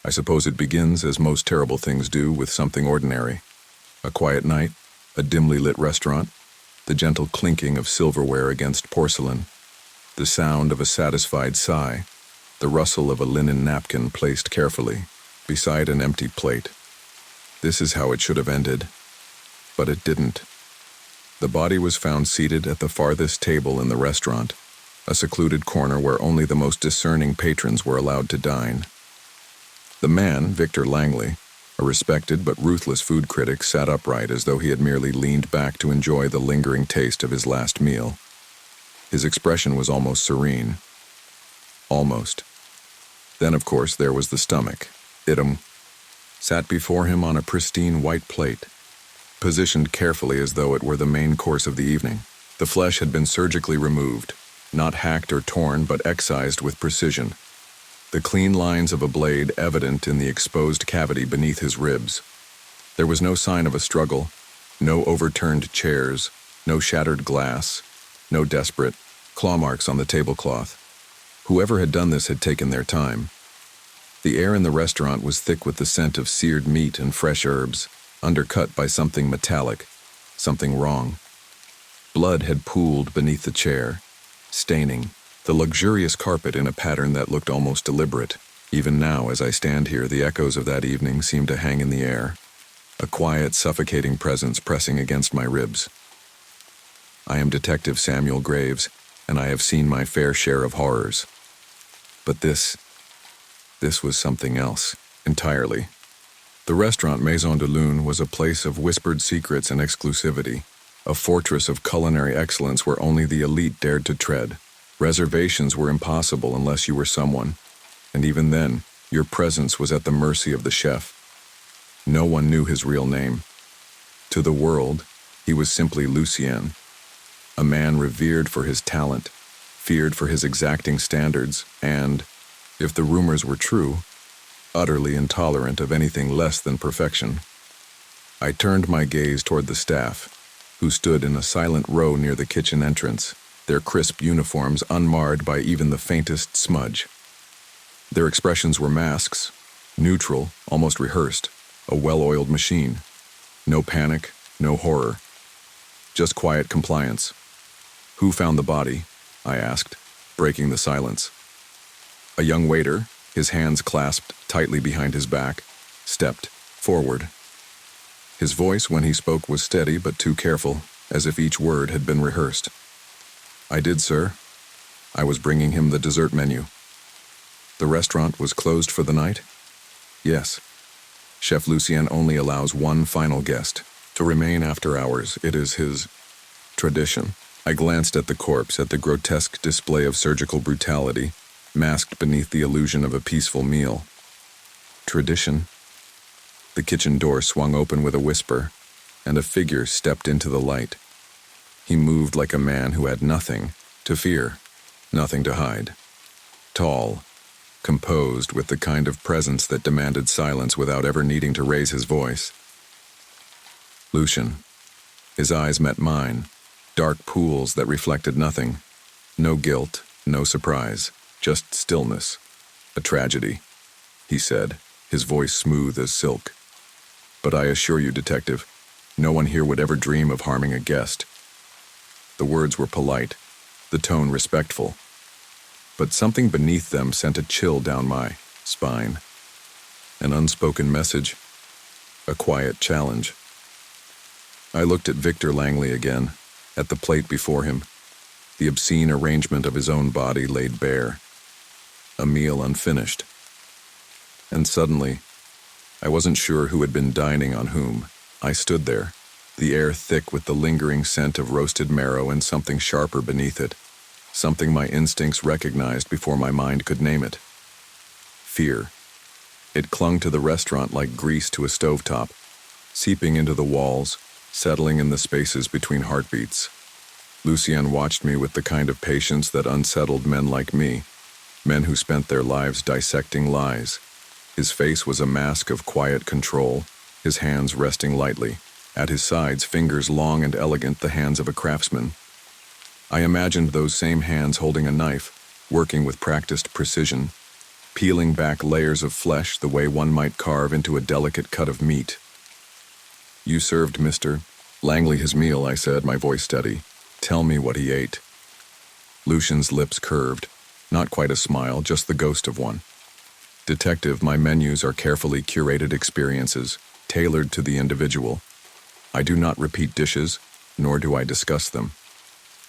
I suppose it begins, as most terrible things do, with something ordinary. A quiet night, a dimly lit restaurant, the gentle clinking of silverware against porcelain, the sound of a satisfied sigh, the rustle of a linen napkin placed carefully beside an empty plate. This is how it should have ended, but it didn't. The body was found seated at the farthest table in the restaurant, a secluded corner where only the most discerning patrons were allowed to dine. The man, Victor Langley, a respected but ruthless food critic, sat upright as though he had merely leaned back to enjoy the lingering taste of his last meal. His expression was almost serene. Almost. Then, of course, there was the stomach. It sat before him on a pristine white plate, positioned carefully as though it were the main course of the evening. The flesh had been surgically removed, not hacked or torn, but excised with precision, the clean lines of a blade evident in the exposed cavity beneath his ribs. There was no sign of a struggle, no overturned chairs, no shattered glass, no desperate claw marks on the tablecloth. Whoever had done this had taken their time. The air in the restaurant was thick with the scent of seared meat and fresh herbs, undercut by something metallic, something wrong. Blood had pooled beneath the chair, staining the luxurious carpet in a pattern that looked almost deliberate. Even now, as I stand here, the echoes of that evening seem to hang in the air, a quiet, suffocating presence pressing against my ribs. I am Detective Samuel Graves, and I have seen my fair share of horrors. But this was something else, entirely. The restaurant Maison de Lune was a place of whispered secrets and exclusivity, a fortress of culinary excellence where only the elite dared to tread. Reservations were impossible unless you were someone, and even then, your presence was at the mercy of the chef. No one knew his real name. To the world, he was simply Lucien, a man revered for his talent, feared for his exacting standards, and, if the rumors were true, utterly intolerant of anything less than perfection. I turned my gaze toward the staff, who stood in a silent row near the kitchen entrance, their crisp uniforms unmarred by even the faintest smudge. Their expressions were masks, neutral, almost rehearsed, a well-oiled machine. No panic, no horror. Just quiet compliance. "Who found the body?" I asked, breaking the silence. A young waiter, his hands clasped tightly behind his back, stepped forward. His voice, when he spoke, was steady but too careful, as if each word had been rehearsed. "I did, sir. I was bringing him the dessert menu." "The restaurant was closed for the night?" "Yes. Chef Lucien only allows one final guest to remain after hours. It is his tradition." I glanced at the corpse, at the grotesque display of surgical brutality, masked beneath the illusion of a peaceful meal. Tradition? The kitchen door swung open with a whisper, and a figure stepped into the light. He moved like a man who had nothing to fear, nothing to hide. Tall, composed, with the kind of presence that demanded silence without ever needing to raise his voice. Lucien. His eyes met mine, dark pools that reflected nothing. No guilt, no surprise, just stillness. "A tragedy," he said, his voice smooth as silk. "But I assure you, Detective, no one here would ever dream of harming a guest." The words were polite, the tone respectful, but something beneath them sent a chill down my spine. An unspoken message, a quiet challenge. I looked at Victor Langley again, at the plate before him, the obscene arrangement of his own body laid bare, a meal unfinished. And suddenly, I wasn't sure who had been dining on whom. I stood there, the air thick with the lingering scent of roasted marrow and something sharper beneath it, something my instincts recognized before my mind could name it. Fear. It clung to the restaurant like grease to a stovetop, seeping into the walls, settling in the spaces between heartbeats. Lucien watched me with the kind of patience that unsettled men like me, men who spent their lives dissecting lies. His face was a mask of quiet control, his hands resting lightly, at his sides fingers long and elegant, the hands of a craftsman. I imagined those same hands holding a knife, working with practiced precision. peeling back layers of flesh the way one might carve into a delicate cut of meat. "You served Mr. Langley his meal," I said, my voice steady. "Tell me what he ate." Lucian's lips curved. Not quite a smile, just the ghost of one. "Detective, my menus are carefully curated experiences, tailored to the individual. I do not repeat dishes, nor do I discuss them.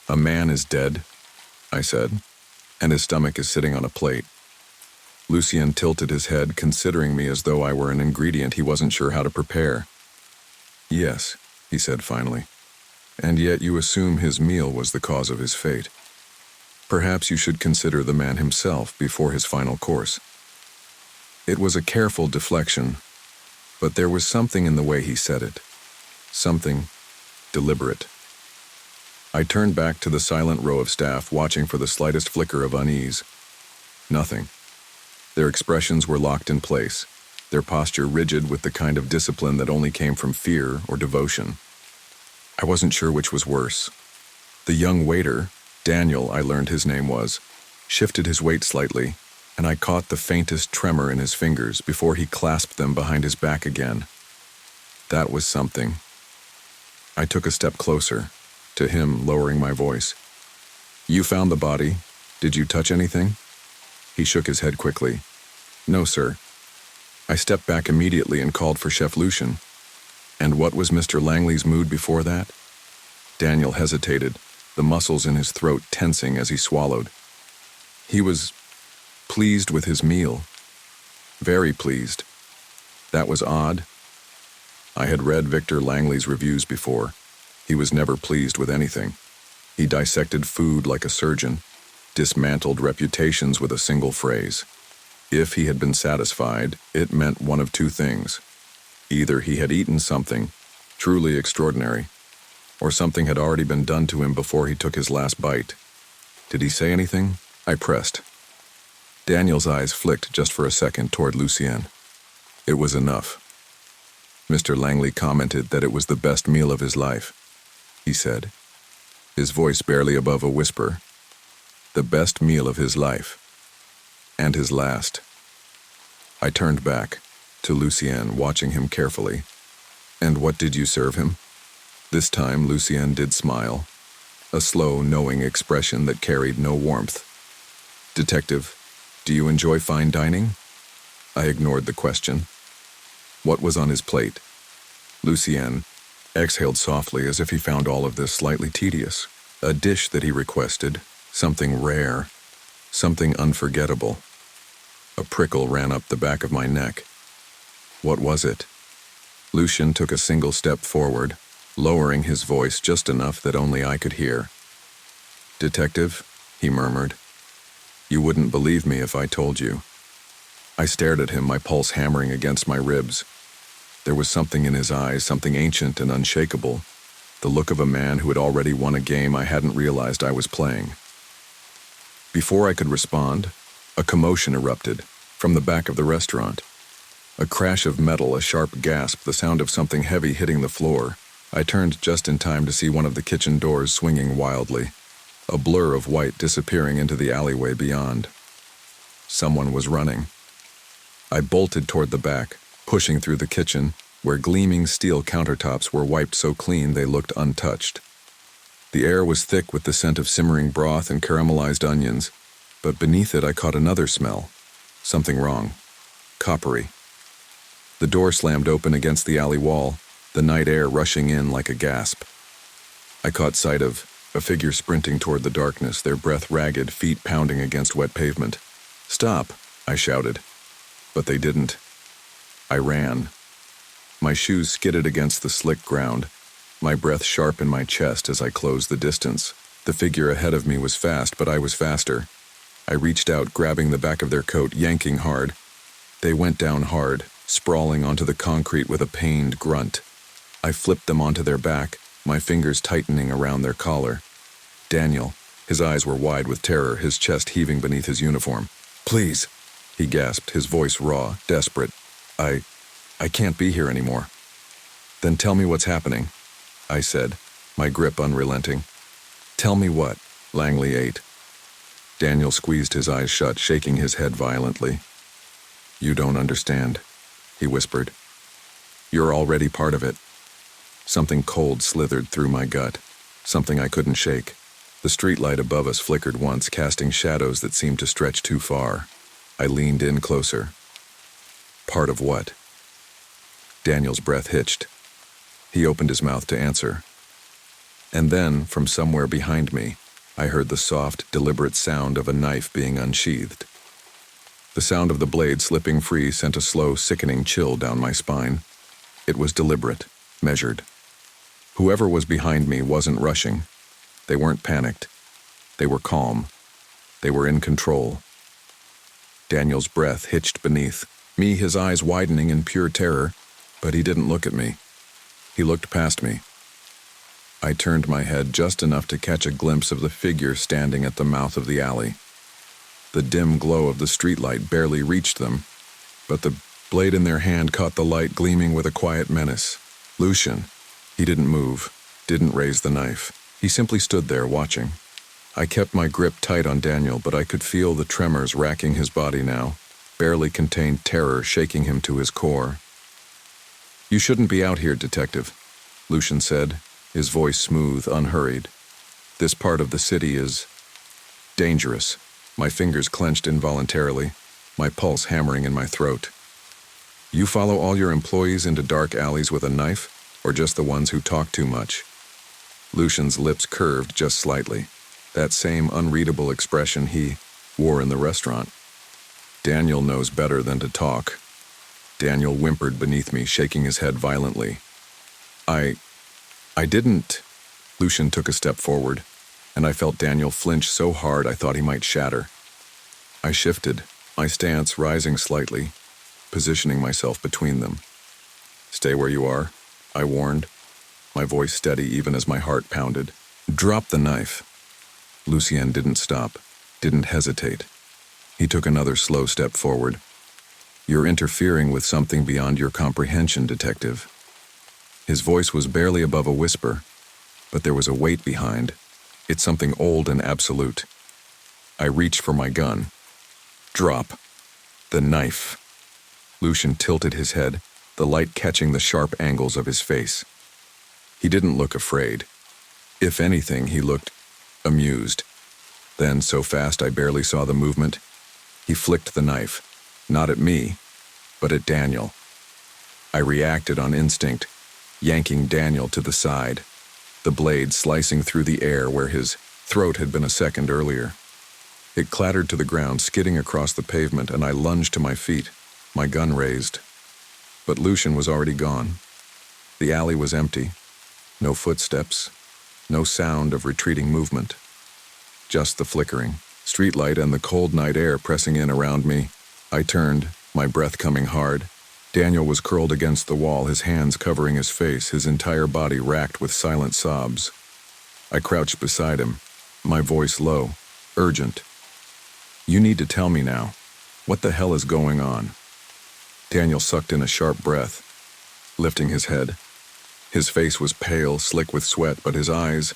A man is dead," I said, "and his stomach is sitting on a plate." Lucien tilted his head, considering me as though I were an ingredient he wasn't sure how to prepare. "Yes," he said finally, "and yet you assume his meal was the cause of his fate. Perhaps you should consider the man himself before his final course." It was a careful deflection, but there was something in the way he said it. Something deliberate. I turned back to the silent row of staff, watching for the slightest flicker of unease. Nothing. Their expressions were locked in place, their posture rigid with the kind of discipline that only came from fear or devotion. I wasn't sure which was worse. The young waiter, Daniel, I learned his name was, shifted his weight slightly, and I caught the faintest tremor in his fingers before he clasped them behind his back again. That was something. I took a step closer, to him, lowering my voice. "You found the body. Did you touch anything?" He shook his head quickly. "No, sir." I stepped back immediately and called for Chef Lucien. "And what was Mr. Langley's mood before that?" Daniel hesitated, the muscles in his throat tensing as he swallowed. "He was pleased with his meal. Very pleased." That was odd. I had read Victor Langley's reviews before. He was never pleased with anything. He dissected food like a surgeon, dismantled reputations with a single phrase. If he had been satisfied, it meant one of two things. Either he had eaten something truly extraordinary, or something had already been done to him before he took his last bite. "Did he say anything?" I pressed. Daniel's eyes flicked just for a second toward Lucien. It was enough. "Mr. Langley commented that it was the best meal of his life," he said, his voice barely above a whisper. "The best meal of his life. And his last." I turned back, to Lucien, watching him carefully. "And what did you serve him?" This time Lucien did smile, a slow, knowing expression that carried no warmth. "Detective, do you enjoy fine dining?" I ignored the question. What was on his plate? Lucien exhaled softly as if he found all of this slightly tedious. A dish that he requested, something rare, something unforgettable. A prickle ran up the back of my neck. What was it? Lucien took a single step forward, lowering his voice just enough that only I could hear. "Detective," he murmured, "you wouldn't believe me if I told you." I stared at him, my pulse hammering against my ribs. There was something in his eyes, something ancient and unshakable, the look of a man who had already won a game I hadn't realized I was playing. Before I could respond, a commotion erupted from the back of the restaurant. A crash of metal, a sharp gasp, the sound of something heavy hitting the floor. I turned just in time to see one of the kitchen doors swinging wildly, a blur of white disappearing into the alleyway beyond. Someone was running. I bolted toward the back, pushing through the kitchen, where gleaming steel countertops were wiped so clean they looked untouched. The air was thick with the scent of simmering broth and caramelized onions, but beneath it I caught another smell. Something wrong. Coppery. The door slammed open against the alley wall, the night air rushing in like a gasp. I caught sight of a figure sprinting toward the darkness, their breath ragged, feet pounding against wet pavement. "Stop," I shouted. But they didn't. I ran. My shoes skidded against the slick ground, my breath sharp in my chest as I closed the distance. The figure ahead of me was fast, but I was faster. I reached out, grabbing the back of their coat, yanking hard. They went down hard, sprawling onto the concrete with a pained grunt. I flipped them onto their back, my fingers tightening around their collar. Daniel, his eyes were wide with terror, his chest heaving beneath his uniform. "Please," he gasped, his voice raw, desperate. I can't be here anymore." "Then tell me what's happening," I said, my grip unrelenting. "Tell me what Langley ate." Daniel squeezed his eyes shut, shaking his head violently. "You don't understand," he whispered. "You're already part of it." Something cold slithered through my gut, something I couldn't shake. The streetlight above us flickered once, casting shadows that seemed to stretch too far. I leaned in closer. Part of what? Daniel's breath hitched. He opened his mouth to answer. And then, from somewhere behind me, I heard the soft, deliberate sound of a knife being unsheathed. The sound of the blade slipping free sent a slow, sickening chill down my spine. It was deliberate, measured. Whoever was behind me wasn't rushing. They weren't panicked. They were calm. They were in control. Daniel's breath hitched beneath me, his eyes widening in pure terror, but he didn't look at me. He looked past me. I turned my head just enough to catch a glimpse of the figure standing at the mouth of the alley. The dim glow of the streetlight barely reached them, but the blade in their hand caught the light, gleaming with a quiet menace. Lucian. He didn't move, didn't raise the knife. He simply stood there, watching. I kept my grip tight on Daniel, but I could feel the tremors racking his body now, barely contained terror shaking him to his core. "You shouldn't be out here, Detective," Lucian said, his voice smooth, unhurried. "This part of the city is dangerous." My fingers clenched involuntarily, my pulse hammering in my throat. "You follow all your employees into dark alleys with a knife, or just the ones who talk too much?" Lucian's lips curved just slightly, that same unreadable expression he wore in the restaurant. "Daniel knows better than to talk." Daniel whimpered beneath me, shaking his head violently. I didn't." Lucian took a step forward, and I felt Daniel flinch so hard I thought he might shatter. I shifted, my stance rising slightly, positioning myself between them. "Stay where you are," I warned, my voice steady even as my heart pounded. "Drop the knife." Lucien didn't stop, didn't hesitate. He took another slow step forward. "You're interfering with something beyond your comprehension, Detective." His voice was barely above a whisper, but there was a weight behind. It's something old and absolute. I reached for my gun. "Drop the knife." Lucian tilted his head, the light catching the sharp angles of his face. He didn't look afraid. If anything, he looked amused. Then, so fast I barely saw the movement, he flicked the knife, not at me, but at Daniel. I reacted on instinct, yanking Daniel to the side, the blade slicing through the air where his throat had been a second earlier. It clattered to the ground, skidding across the pavement, and I lunged to my feet, my gun raised. But Lucian was already gone. The alley was empty. No footsteps, no sound of retreating movement. Just the flickering streetlight and the cold night air pressing in around me. I turned, my breath coming hard. Daniel was curled against the wall, his hands covering his face, his entire body racked with silent sobs. I crouched beside him, my voice low, urgent. "You need to tell me now. What the hell is going on?" Daniel sucked in a sharp breath, lifting his head. His face was pale, slick with sweat, but his eyes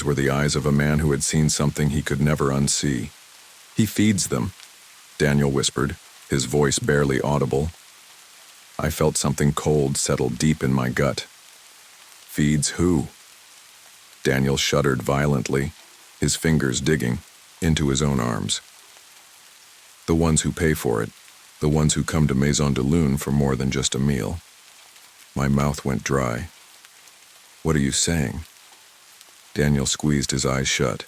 were the eyes of a man who had seen something he could never unsee. "He feeds them," Daniel whispered, his voice barely audible. I felt something cold settle deep in my gut. "Feeds who?" Daniel shuddered violently, his fingers digging into his own arms. "The ones who pay for it, the ones who come to Maison de Lune for more than just a meal." My mouth went dry. "What are you saying?" Daniel squeezed his eyes shut.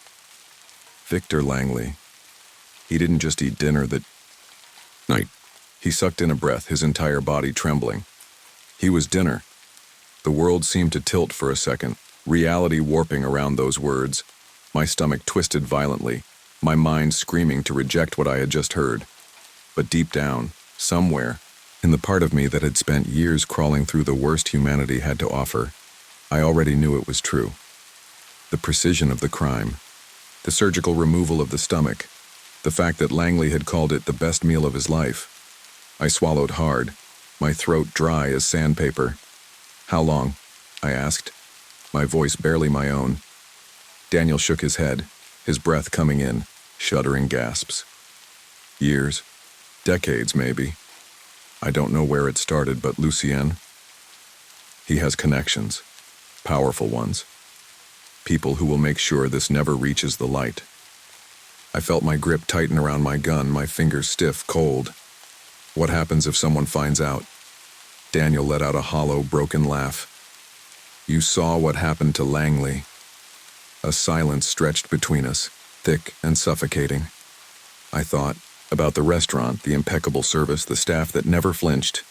"Victor Langley. He didn't just eat dinner that night." He sucked in a breath, his entire body trembling. "He was dinner." The world seemed to tilt for a second, reality warping around those words. My stomach twisted violently, my mind screaming to reject what I had just heard. But deep down, somewhere, in the part of me that had spent years crawling through the worst humanity had to offer, I already knew it was true. The precision of the crime, the surgical removal of the stomach, the fact that Langley had called it the best meal of his life. I swallowed hard, my throat dry as sandpaper. "How long?" I asked, my voice barely my own. Daniel shook his head, his breath coming in, shuddering gasps. "Years. Decades, maybe. I don't know where it started, but Lucien, he has connections. Powerful ones. People who will make sure this never reaches the light. I felt my grip tighten around my gun, my fingers stiff, cold. What happens if someone finds out? Daniel let out a hollow, broken laugh. You saw what happened to Langley. A silence stretched between us, thick and suffocating. I thought about the restaurant, the impeccable service, the staff that never flinched,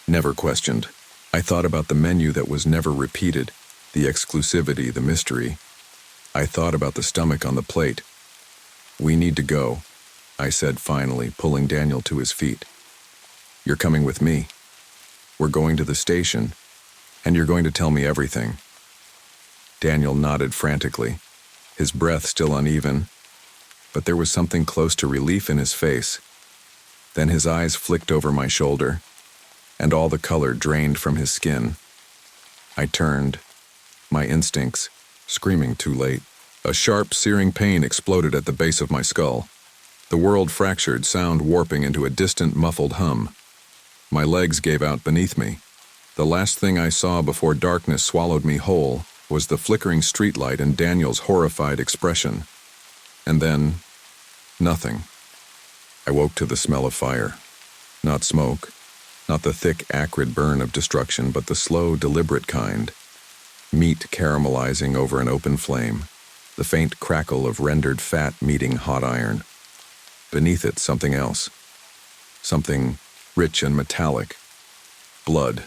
never questioned. I thought about the menu that was never repeated, the exclusivity, the mystery. I thought about the stomach on the plate. We need to go, I said finally, pulling Daniel to his feet. You're coming with me. We're going to the station, and you're going to tell me everything. Daniel nodded frantically, his breath still uneven, but there was something close to relief in his face. Then his eyes flicked over my shoulder, and all the color drained from his skin. I turned, my instincts, screaming too late. A sharp, searing pain exploded at the base of my skull. The world fractured, sound warping into a distant, muffled hum. My legs gave out beneath me. The last thing I saw before darkness swallowed me whole was the flickering streetlight and Daniel's horrified expression. And then, nothing. I woke to the smell of fire. Not smoke, not the thick, acrid burn of destruction, but the slow, deliberate kind. Meat caramelizing over an open flame, the faint crackle of rendered fat meeting hot iron. Beneath it, something else. Something rich and metallic. Blood.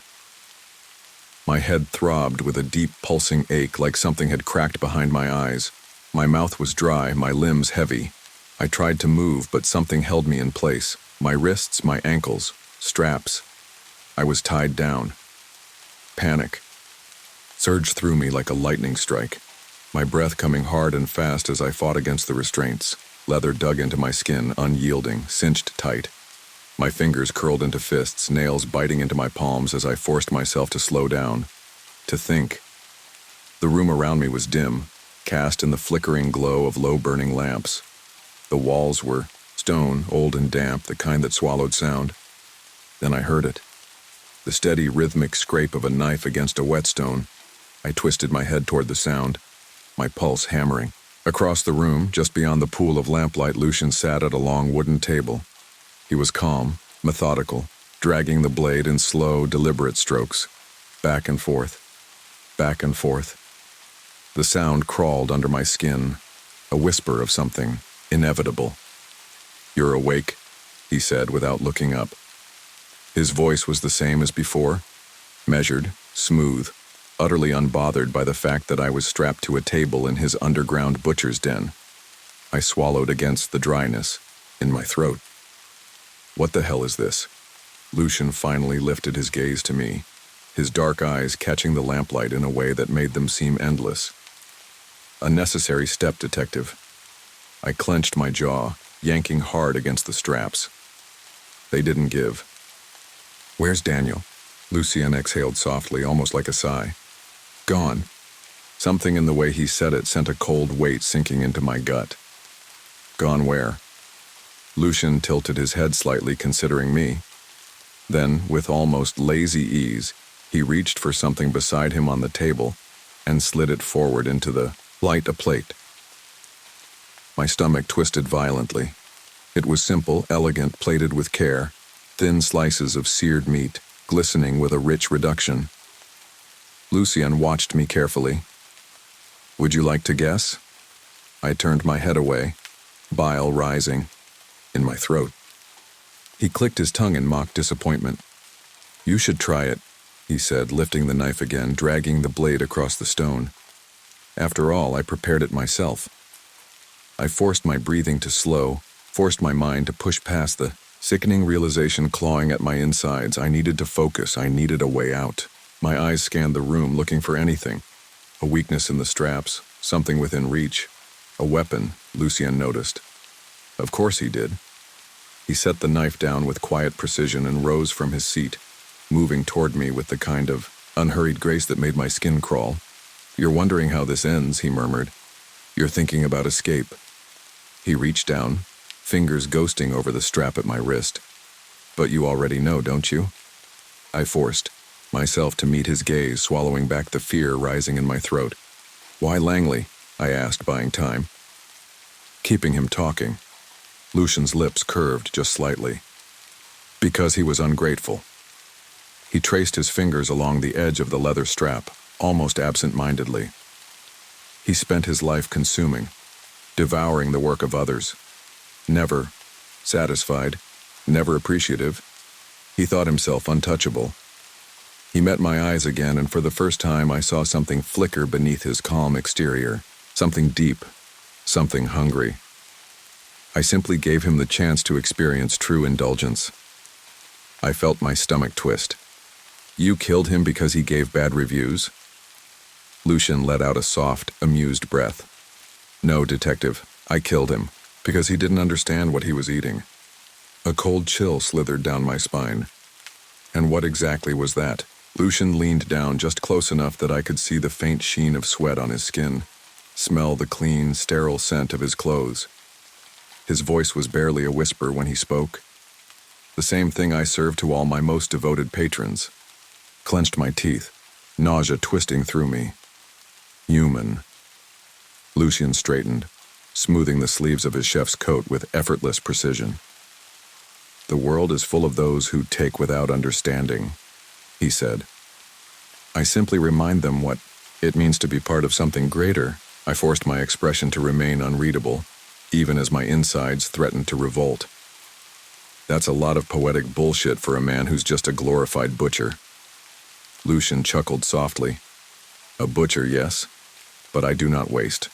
My head throbbed with a deep, pulsing ache like something had cracked behind my eyes. My mouth was dry, my limbs heavy. I tried to move, but something held me in place. My wrists, my ankles, straps. I was tied down. Panic surged through me like a lightning strike, my breath coming hard and fast as I fought against the restraints. Leather dug into my skin, unyielding, cinched tight. My fingers curled into fists, nails biting into my palms as I forced myself to slow down, to think. The room around me was dim, cast in the flickering glow of low-burning lamps. The walls were stone, old and damp, the kind that swallowed sound. Then I heard it. The steady, rhythmic scrape of a knife against a whetstone. I twisted my head toward the sound, my pulse hammering. Across the room, just beyond the pool of lamplight, Lucien sat at a long wooden table. He was calm, methodical, dragging the blade in slow, deliberate strokes. Back and forth. Back and forth. The sound crawled under my skin, a whisper of something inevitable. You're awake, he said without looking up. His voice was the same as before, measured, smooth, utterly unbothered by the fact that I was strapped to a table in his underground butcher's den. I swallowed against the dryness in my throat. What the hell is this? Lucien finally lifted his gaze to me, his dark eyes catching the lamplight in a way that made them seem endless. A necessary step, detective. I clenched my jaw, yanking hard against the straps. They didn't give. Where's Daniel? Lucien exhaled softly, almost like a sigh. Gone. Something in the way he said it sent a cold weight sinking into my gut. Gone where? Lucien tilted his head slightly, considering me. Then, with almost lazy ease, he reached for something beside him on the table and slid it forward into the light, a plate. My stomach twisted violently. It was simple, elegant, plated with care, thin slices of seared meat, glistening with a rich reduction. Lucien watched me carefully. Would you like to guess? I turned my head away, bile rising in my throat. He clicked his tongue in mock disappointment. You should try it, he said, lifting the knife again, dragging the blade across the stone. After all, I prepared it myself. I forced my breathing to slow, forced my mind to push past the sickening realization clawing at my insides. I needed to focus. I needed a way out. My eyes scanned the room, looking for anything. A weakness in the straps, something within reach. A weapon, Lucien noticed. Of course he did. He set the knife down with quiet precision and rose from his seat, moving toward me with the kind of unhurried grace that made my skin crawl. You're wondering how this ends, he murmured. You're thinking about escape. He reached down, fingers ghosting over the strap at my wrist. But you already know, don't you? I forced myself to meet his gaze, swallowing back the fear rising in my throat. Why Langley? I asked, buying time. Keeping him talking. Lucian's lips curved just slightly. Because he was ungrateful. He traced his fingers along the edge of the leather strap, almost absent-mindedly. He spent his life consuming, devouring the work of others. Never satisfied, never appreciative. He thought himself untouchable. He met my eyes again, and for the first time I saw something flicker beneath his calm exterior, something deep, something hungry. I simply gave him the chance to experience true indulgence. I felt my stomach twist. You killed him because he gave bad reviews? Lucian let out a soft, amused breath. No, detective, I killed him because he didn't understand what he was eating. A cold chill slithered down my spine. And what exactly was that? Lucian leaned down just close enough that I could see the faint sheen of sweat on his skin, smell the clean, sterile scent of his clothes. His voice was barely a whisper when he spoke. The same thing I served to all my most devoted patrons. Clenched my teeth, nausea twisting through me. Human. Lucian straightened, smoothing the sleeves of his chef's coat with effortless precision. The world is full of those who take without understanding, he said. I simply remind them what it means to be part of something greater. I forced my expression to remain unreadable, even as my insides threatened to revolt. That's a lot of poetic bullshit for a man who's just a glorified butcher. Lucian chuckled softly. A butcher, yes, but I do not waste.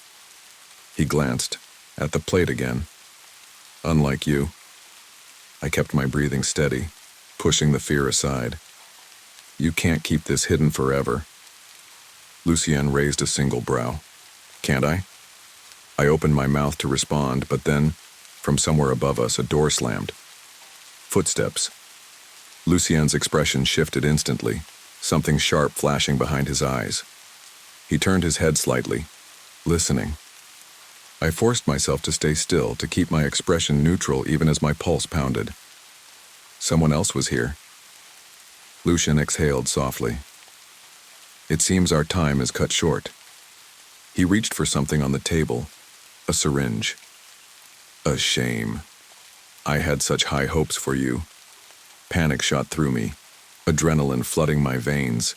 He glanced at the plate again. Unlike you. I kept my breathing steady, pushing the fear aside. You can't keep this hidden forever. Lucien raised a single brow. Can't I? I opened my mouth to respond, but then, from somewhere above us, a door slammed. Footsteps. Lucien's expression shifted instantly, something sharp flashing behind his eyes. He turned his head slightly, listening. I forced myself to stay still, to keep my expression neutral even as my pulse pounded. Someone else was here. Lucian exhaled softly. It seems our time is cut short. He reached for something on the table, a syringe. A shame. I had such high hopes for you. Panic shot through me, adrenaline flooding my veins.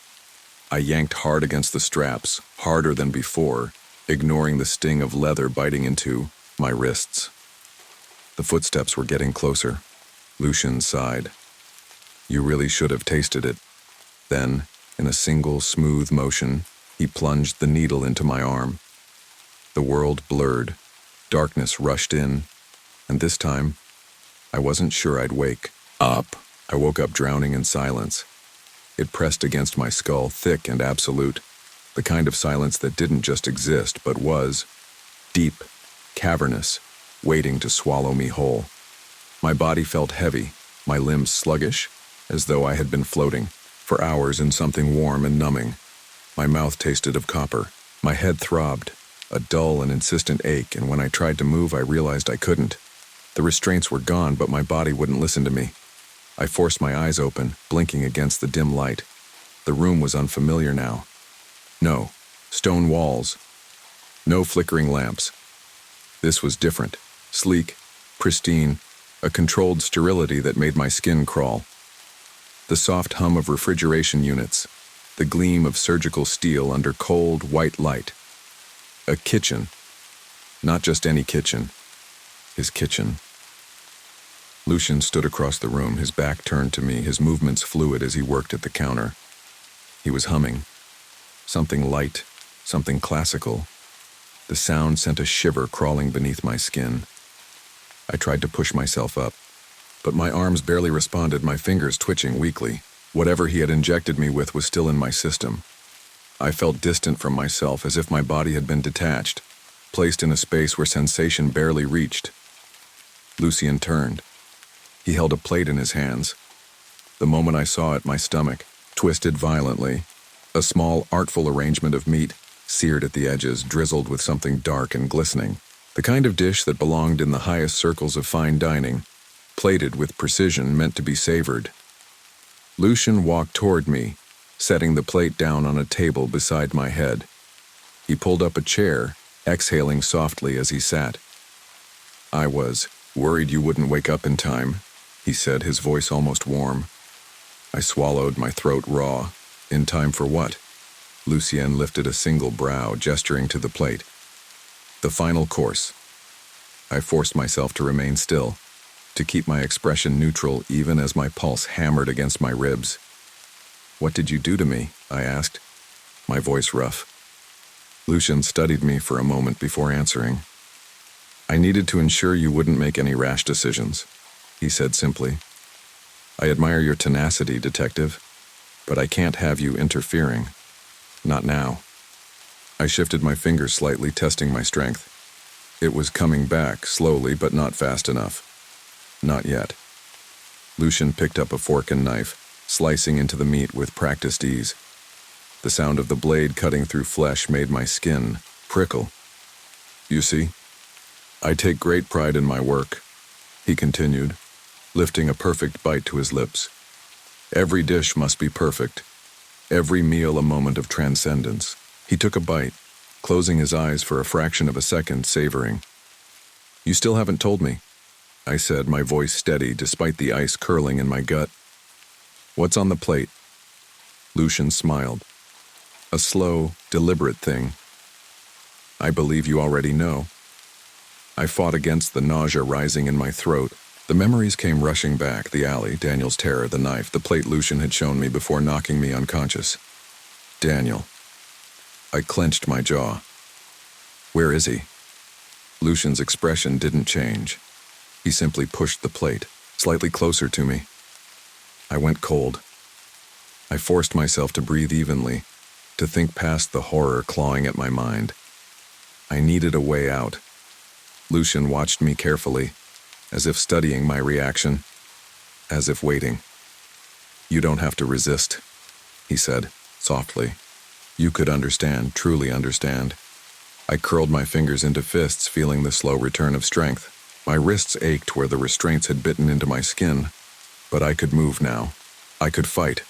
I yanked hard against the straps, harder than before, ignoring the sting of leather biting into my wrists. The footsteps were getting closer. Lucian sighed. You really should have tasted it. Then, in a single smooth motion, he plunged the needle into my arm. The world blurred. Darkness rushed in, and this time, I wasn't sure I'd wake up. I woke up drowning in silence. It pressed against my skull, thick and absolute, the kind of silence that didn't just exist, but was deep, cavernous, waiting to swallow me whole. My body felt heavy, my limbs sluggish, as though I had been floating for hours in something warm and numbing. My mouth tasted of copper. My head throbbed, a dull and insistent ache, and when I tried to move, I realized I couldn't. The restraints were gone, but my body wouldn't listen to me. I forced my eyes open, blinking against the dim light. The room was unfamiliar now. No, stone walls. No flickering lamps. This was different, sleek, pristine, a controlled sterility that made my skin crawl. The soft hum of refrigeration units, the gleam of surgical steel under cold, white light. A kitchen. Not just any kitchen. His kitchen. Lucian stood across the room, his back turned to me, his movements fluid as he worked at the counter. He was humming. Something light, something classical. The sound sent a shiver crawling beneath my skin. I tried to push myself up, but my arms barely responded, my fingers twitching weakly. Whatever he had injected me with was still in my system. I felt distant from myself, as if my body had been detached, placed in a space where sensation barely reached. Lucien turned. He held a plate in his hands. The moment I saw it, my stomach twisted violently. A small, artful arrangement of meat, seared at the edges, drizzled with something dark and glistening. The kind of dish that belonged in the highest circles of fine dining, plated with precision meant to be savored. Lucian walked toward me, setting the plate down on a table beside my head. He pulled up a chair, exhaling softly as he sat. "I was worried you wouldn't wake up in time," he said, his voice almost warm. I swallowed, my throat raw. "In time for what?" Lucien lifted a single brow, gesturing to the plate. "The final course." I forced myself to remain still, to keep my expression neutral even as my pulse hammered against my ribs. "What did you do to me?" I asked, my voice rough. Lucien studied me for a moment before answering. "I needed to ensure you wouldn't make any rash decisions," he said simply. "I admire your tenacity, detective, but I can't have you interfering. Not now." I shifted my fingers slightly, testing my strength. It was coming back, slowly but not fast enough. "Not yet." Lucien picked up a fork and knife, slicing into the meat with practiced ease. The sound of the blade cutting through flesh made my skin prickle. "You see, I take great pride in my work," he continued, lifting a perfect bite to his lips. "Every dish must be perfect. Every meal a moment of transcendence." He took a bite, closing his eyes for a fraction of a second, savoring. "You still haven't told me," I said, my voice steady despite the ice curling in my gut. "What's on the plate?" Lucien smiled. "A slow, deliberate thing." "I believe you already know." I fought against the nausea rising in my throat. The memories came rushing back: the alley, Daniel's terror, the knife, the plate Lucien had shown me before knocking me unconscious. Daniel. I clenched my jaw. "Where is he?" Lucien's expression didn't change. He simply pushed the plate slightly closer to me. I went cold. I forced myself to breathe evenly, to think past the horror clawing at my mind. I needed a way out. Lucien watched me carefully, as if studying my reaction, as if waiting. "You don't have to resist," he said, softly. "You could understand, truly understand." I curled my fingers into fists, feeling the slow return of strength. My wrists ached where the restraints had bitten into my skin, but I could move now. I could fight.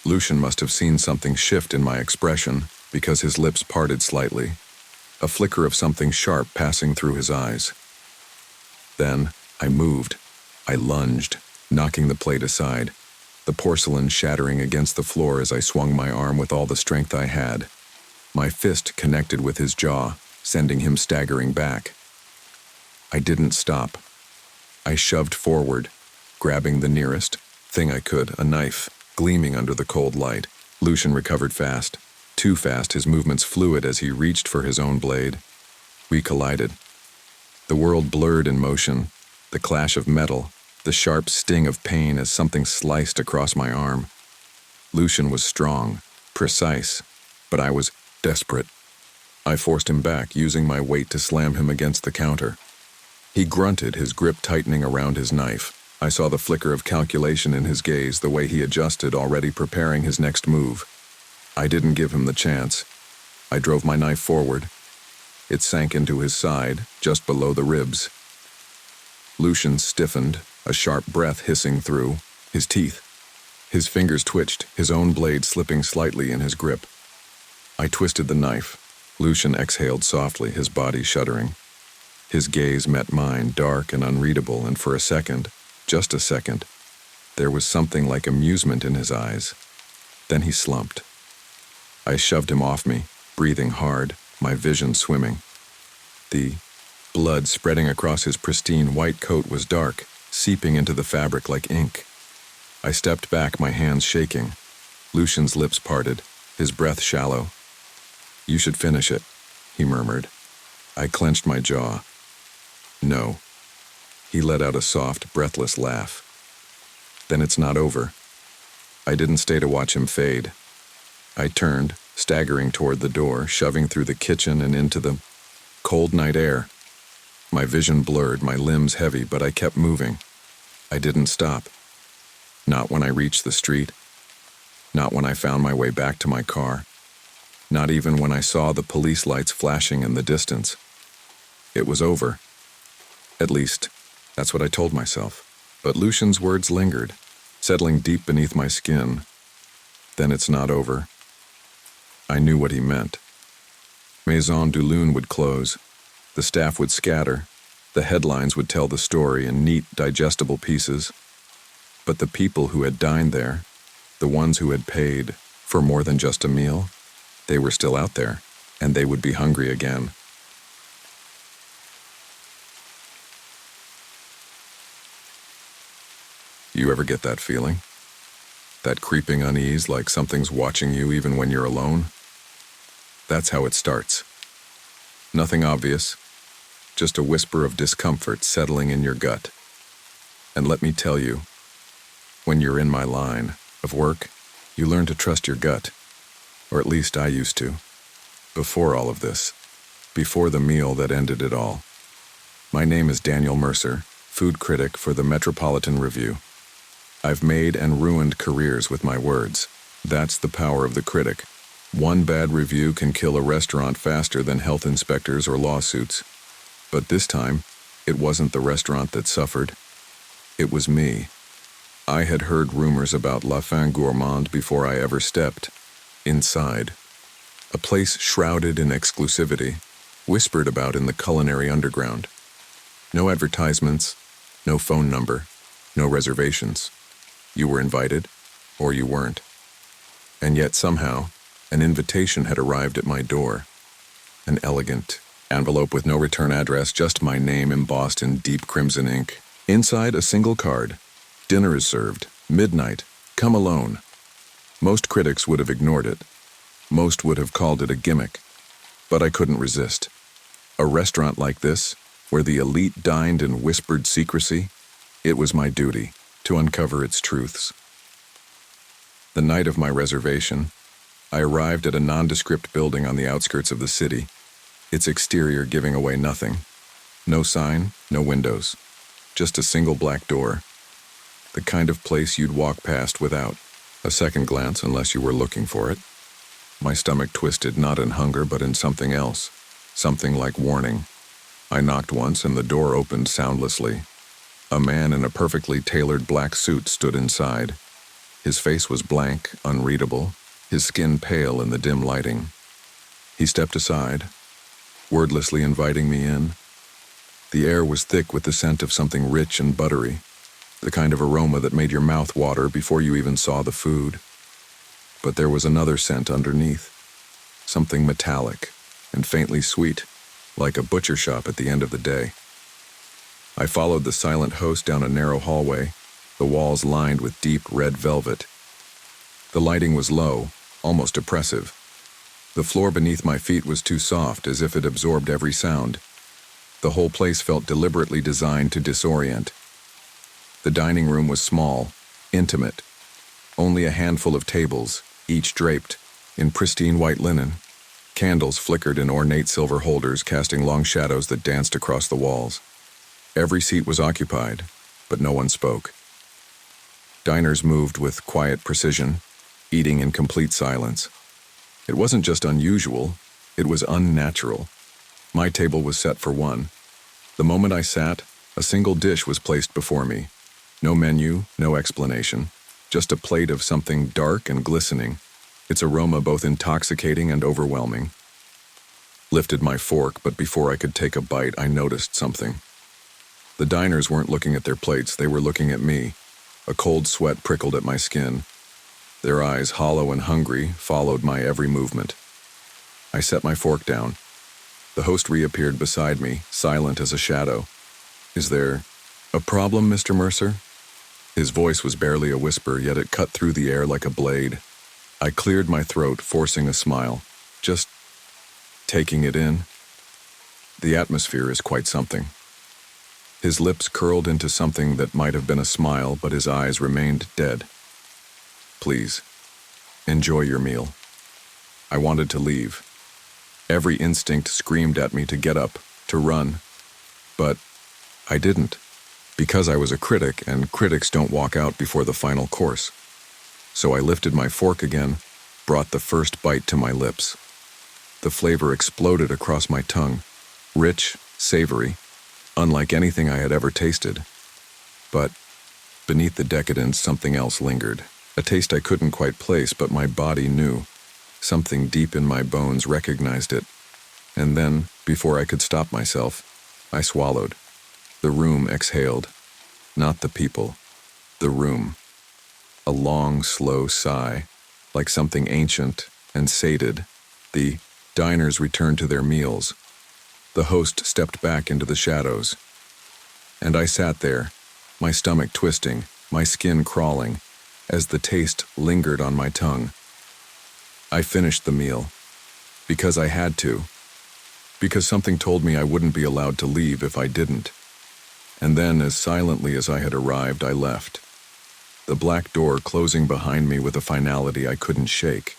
Lucien must have seen something shift in my expression, because his lips parted slightly, a flicker of something sharp passing through his eyes. Then I moved. I lunged, knocking the plate aside, the porcelain shattering against the floor as I swung my arm with all the strength I had. My fist connected with his jaw, sending him staggering back. I didn't stop. I shoved forward, grabbing the nearest thing I could, a knife, gleaming under the cold light. Lucien recovered fast. Too fast, his movements fluid as he reached for his own blade. We collided. The world blurred in motion, the clash of metal, the sharp sting of pain as something sliced across my arm. Lucien was strong, precise, but I was desperate. I forced him back, using my weight to slam him against the counter. He grunted, his grip tightening around his knife. I saw the flicker of calculation in his gaze, the way he adjusted, already preparing his next move. I didn't give him the chance. I drove my knife forward. It sank into his side, just below the ribs. Lucien stiffened, a sharp breath hissing through his teeth. His fingers twitched, his own blade slipping slightly in his grip. I twisted the knife. Lucien exhaled softly, his body shuddering. His gaze met mine, dark and unreadable, and for a second, just a second, there was something like amusement in his eyes. Then he slumped. I shoved him off me, breathing hard, my vision swimming. The blood spreading across his pristine white coat was dark, seeping into the fabric like ink. I stepped back, my hands shaking. Lucien's lips parted, his breath shallow. "You should finish it," he murmured. I clenched my jaw. "No." He let out a soft, breathless laugh. "Then it's not over." I didn't stay to watch him fade. I turned, staggering toward the door, shoving through the kitchen and into the cold night air. My vision blurred, my limbs heavy, but I kept moving. I didn't stop. Not when I reached the street. Not when I found my way back to my car. Not even when I saw the police lights flashing in the distance. It was over. At least, that's what I told myself. But Lucian's words lingered, settling deep beneath my skin. Then it's not over. I knew what he meant. Maison du Lune would close. The staff would scatter. The headlines would tell the story in neat, digestible pieces. But the people who had dined there, the ones who had paid for more than just a meal, they were still out there, and they would be hungry again. You ever get that feeling? That creeping unease like something's watching you even when you're alone? That's how it starts. Nothing obvious, just a whisper of discomfort settling in your gut. And let me tell you, when you're in my line of work, you learn to trust your gut. Or at least I used to. Before all of this. Before the meal that ended it all. My name is Daniel Mercer, food critic for the Metropolitan Review. I've made and ruined careers with my words. That's the power of the critic. One bad review can kill a restaurant faster than health inspectors or lawsuits. But this time, it wasn't the restaurant that suffered. It was me. I had heard rumors about La Fin Gourmande before I ever stepped inside. A place shrouded in exclusivity, whispered about in the culinary underground. No advertisements, no phone number, no reservations. You were invited, or you weren't. And yet somehow, an invitation had arrived at my door. An elegant envelope with no return address, just my name embossed in deep crimson ink. Inside, a single card. Dinner is served. Midnight. Come alone. Most critics would have ignored it. Most would have called it a gimmick. But I couldn't resist. A restaurant like this, where the elite dined in whispered secrecy, it was my duty to uncover its truths. The night of my reservation, I arrived at a nondescript building on the outskirts of the city, its exterior giving away nothing. No sign, no windows, just a single black door. The kind of place you'd walk past without a second glance unless you were looking for it. My stomach twisted not in hunger but in something else, something like warning. I knocked once and the door opened soundlessly. A man in a perfectly tailored black suit stood inside. His face was blank, unreadable, his skin pale in the dim lighting. He stepped aside, wordlessly inviting me in. The air was thick with the scent of something rich and buttery, the kind of aroma that made your mouth water before you even saw the food. But there was another scent underneath, something metallic and faintly sweet, like a butcher shop at the end of the day. I followed the silent host down a narrow hallway, the walls lined with deep red velvet. The lighting was low, almost oppressive. The floor beneath my feet was too soft, as if it absorbed every sound. The whole place felt deliberately designed to disorient. The dining room was small, intimate. Only a handful of tables, each draped in pristine white linen. Candles flickered in ornate silver holders, casting long shadows that danced across the walls. Every seat was occupied, but no one spoke. Diners moved with quiet precision, eating in complete silence. It wasn't just unusual, it was unnatural. My table was set for one. The moment I sat, a single dish was placed before me. No menu, no explanation, just a plate of something dark and glistening, its aroma both intoxicating and overwhelming. Lifted my fork, but before I could take a bite, I noticed something. The diners weren't looking at their plates, they were looking at me. A cold sweat prickled at my skin. Their eyes, hollow and hungry, followed my every movement. I set my fork down. The host reappeared beside me, silent as a shadow. "Is there a problem, Mr. Mercer?" His voice was barely a whisper, yet it cut through the air like a blade. I cleared my throat, forcing a smile. Just taking it in. The atmosphere is quite something. His lips curled into something that might have been a smile, but his eyes remained dead. "Please, enjoy your meal." I wanted to leave. Every instinct screamed at me to get up, to run. But I didn't, because I was a critic, and critics don't walk out before the final course. So I lifted my fork again, brought the first bite to my lips. The flavor exploded across my tongue, rich, savory, unlike anything I had ever tasted. But Beneath the decadence, something else lingered. A taste I couldn't quite place, but my body knew. Something deep in my bones recognized it. And then, before I could stop myself, I swallowed. The room exhaled. Not the people. The room. A long, slow sigh, like something ancient and sated. The diners returned to their meals. The host stepped back into the shadows. And I sat there, my stomach twisting, my skin crawling, as the taste lingered on my tongue. I finished the meal. Because I had to. Because something told me I wouldn't be allowed to leave if I didn't. And then, as silently as I had arrived, I left. The black door closing behind me with a finality I couldn't shake.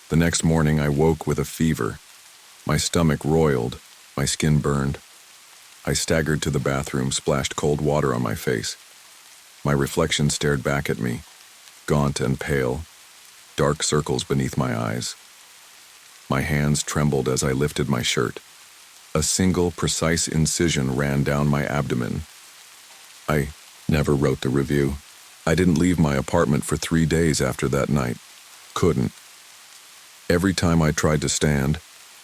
The next morning I woke with a fever. My stomach roiled, my skin burned. I staggered to the bathroom, splashed cold water on my face. My reflection stared back at me, gaunt and pale, dark circles beneath my eyes. My hands trembled as I lifted my shirt. A single, precise incision ran down my abdomen. I never wrote the review. I didn't leave my apartment for 3 days after that night. Couldn't. Every time I tried to stand,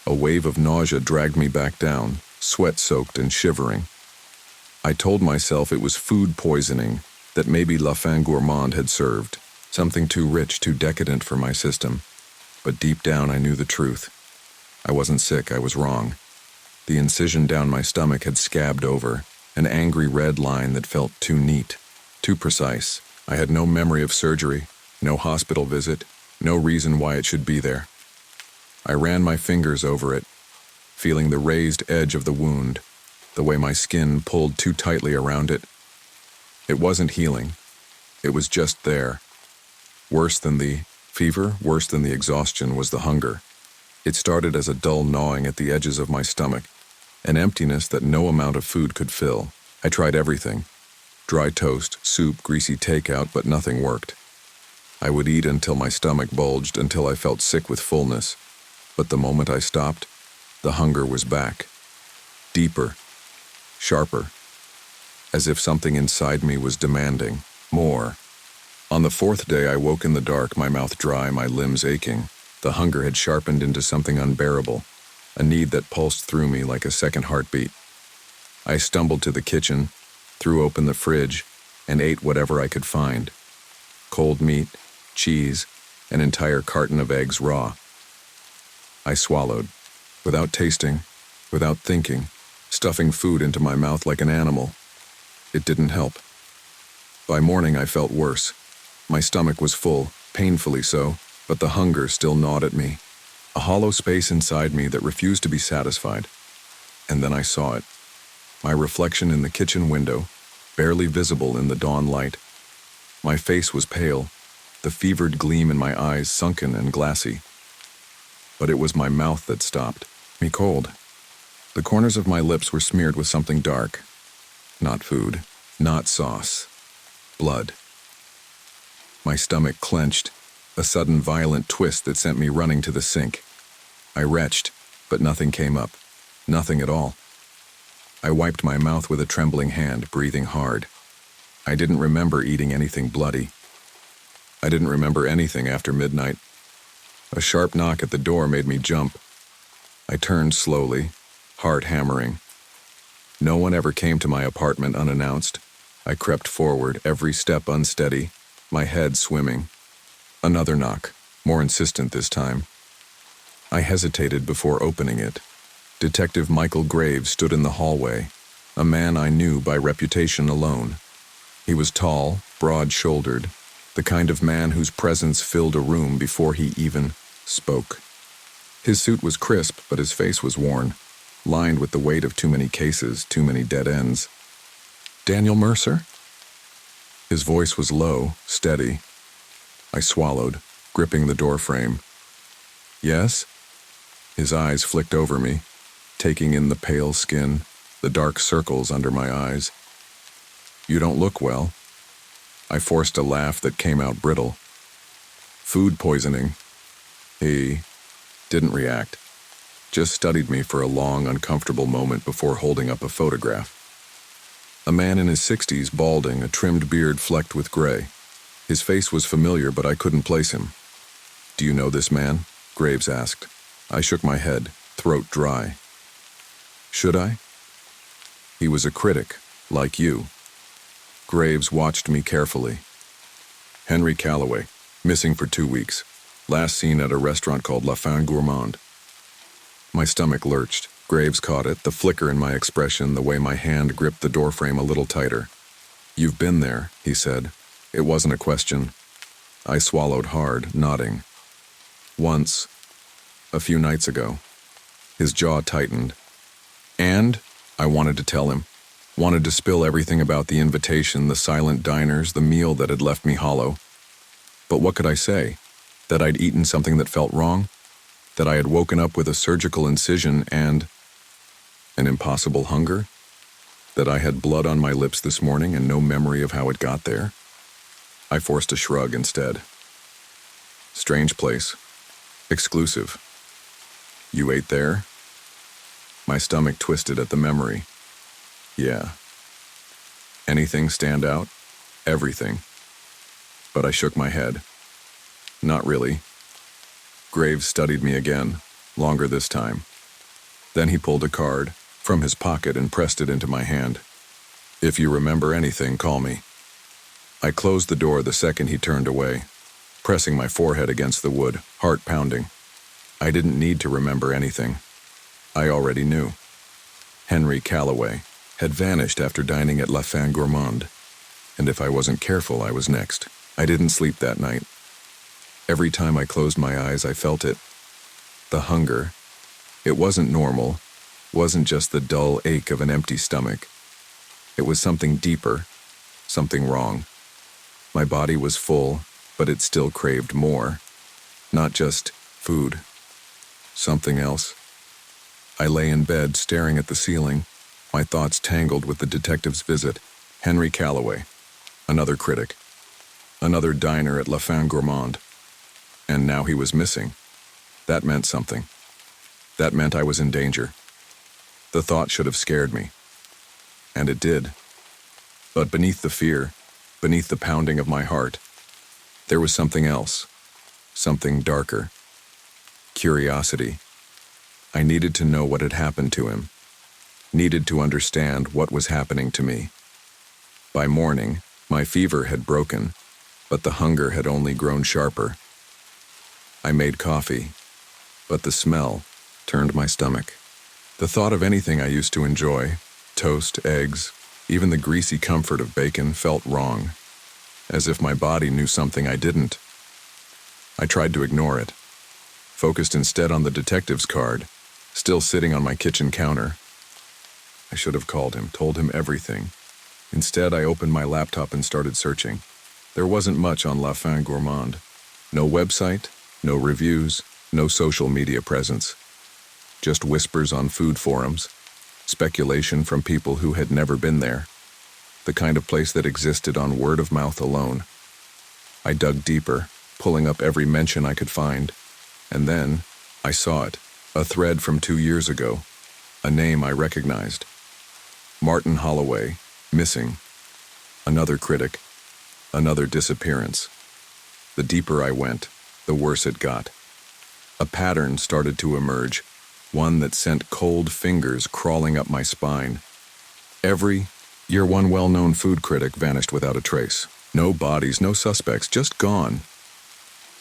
a wave of nausea dragged me back down, sweat-soaked and shivering. I told myself it was food poisoning that maybe La Fin Gourmande had served, something too rich, too decadent for my system. But deep down I knew the truth. I wasn't sick, I was wrong. The incision down my stomach had scabbed over, an angry red line that felt too neat, too precise. I had no memory of surgery, no hospital visit, no reason why it should be there. I ran my fingers over it, feeling the raised edge of the wound, the way my skin pulled too tightly around it. It wasn't healing. It was just there. Worse than the fever, worse than the exhaustion was the hunger. It started as a dull gnawing at the edges of my stomach, an emptiness that no amount of food could fill. I tried everything. Dry toast, soup, greasy takeout, but nothing worked. I would eat until my stomach bulged, until I felt sick with fullness. But the moment I stopped, the hunger was back. Deeper, sharper, as if something inside me was demanding more. On the 4th day, I woke in the dark, my mouth dry, my limbs aching. The hunger had sharpened into something unbearable, a need that pulsed through me like a second heartbeat. I stumbled to the kitchen, threw open the fridge, and ate whatever I could find. Cold meat, cheese, an entire carton of eggs raw. I swallowed, without tasting, without thinking, stuffing food into my mouth like an animal. It didn't help. By morning I felt worse. My stomach was full, painfully so, but the hunger still gnawed at me. A hollow space inside me that refused to be satisfied. And then I saw it. My reflection in the kitchen window, barely visible in the dawn light. My face was pale, the fevered gleam in my eyes sunken and glassy. But it was my mouth that stopped, me cold. The corners of my lips were smeared with something dark. Not food, not sauce. Blood. My stomach clenched, a sudden violent twist that sent me running to the sink. I retched, but nothing came up. Nothing at all. I wiped my mouth with a trembling hand, breathing hard. I didn't remember eating anything bloody. I didn't remember anything after midnight. A sharp knock at the door made me jump. I turned slowly, heart hammering. No one ever came to my apartment unannounced. I crept forward, every step unsteady, my head swimming. Another knock, more insistent this time. I hesitated before opening it. Detective Michael Graves stood in the hallway, a man I knew by reputation alone. He was tall, broad-shouldered, the kind of man whose presence filled a room before he even spoke. His suit was crisp, but his face was worn, lined with the weight of too many cases, too many dead ends. "Daniel Mercer?" His voice was low, steady. I swallowed, gripping the doorframe. "Yes?" His eyes flicked over me, taking in the pale skin, the dark circles under my eyes. "You don't look well." I forced a laugh that came out brittle. "Food poisoning." He didn't react, just studied me for a long, uncomfortable moment before holding up a photograph. A man in his 60s, balding, a trimmed beard flecked with gray. His face was familiar, but I couldn't place him. "Do you know this man?" Graves asked. I shook my head, throat dry. "Should I?" "He was a critic, like you." Graves watched me carefully. "Henry Calloway, missing for 2 weeks. Last seen at a restaurant called La Fin Gourmande." My stomach lurched. Graves caught it, the flicker in my expression, the way my hand gripped the doorframe a little tighter. "You've been there," he said. It wasn't a question. I swallowed hard, nodding. "Once, a few nights ago." His jaw tightened. "And?" I wanted to tell him. Wanted to spill everything about the invitation, the silent diners, the meal that had left me hollow. But what could I say? That I'd eaten something that felt wrong? That I had woken up with a surgical incision and an impossible hunger? That I had blood on my lips this morning and no memory of how it got there? I forced a shrug instead. "Strange place. Exclusive. You ate there?" My stomach twisted at the memory. "Yeah." "Anything stand out?" "Everything." But I shook my head. "Not really." Graves studied me again, longer this time. Then he pulled a card from his pocket and pressed it into my hand. "If you remember anything, call me." I closed the door the second he turned away, pressing my forehead against the wood, heart pounding. I didn't need to remember anything. I already knew. Henry Calloway had vanished after dining at La Fin Gourmande, and if I wasn't careful, I was next. I didn't sleep that night. Every time I closed my eyes, I felt it. The hunger. It wasn't normal, wasn't just the dull ache of an empty stomach. It was something deeper, something wrong. My body was full, but it still craved more. Not just food. Something else. I lay in bed, staring at the ceiling, my thoughts tangled with the detective's visit. Henry Calloway. Another critic. Another diner at La Fin Gourmande. And now he was missing. That meant something. That meant I was in danger. The thought should have scared me. And it did. But beneath the fear, beneath the pounding of my heart, there was something else. Something darker. Curiosity. I needed to know what had happened to him. Needed to understand what was happening to me. By morning, my fever had broken, but the hunger had only grown sharper. I made coffee, but the smell turned my stomach. The thought of anything I used to enjoy, toast, eggs, even the greasy comfort of bacon, felt wrong, as if my body knew something I didn't. I tried to ignore it, focused instead on the detective's card, still sitting on my kitchen counter. I should have called him, told him everything. Instead, I opened my laptop and started searching. There wasn't much on La Fin Gourmande. No website, no reviews, no social media presence. Just whispers on food forums, speculation from people who had never been there. The kind of place that existed on word of mouth alone. I dug deeper, pulling up every mention I could find. And then, I saw it. A thread from 2 years ago. A name I recognized. Martin Holloway, missing. Another critic. Another disappearance. The deeper I went, the worse it got. A pattern started to emerge, one that sent cold fingers crawling up my spine. Every year one well-known food critic vanished without a trace. No bodies, no suspects, just gone.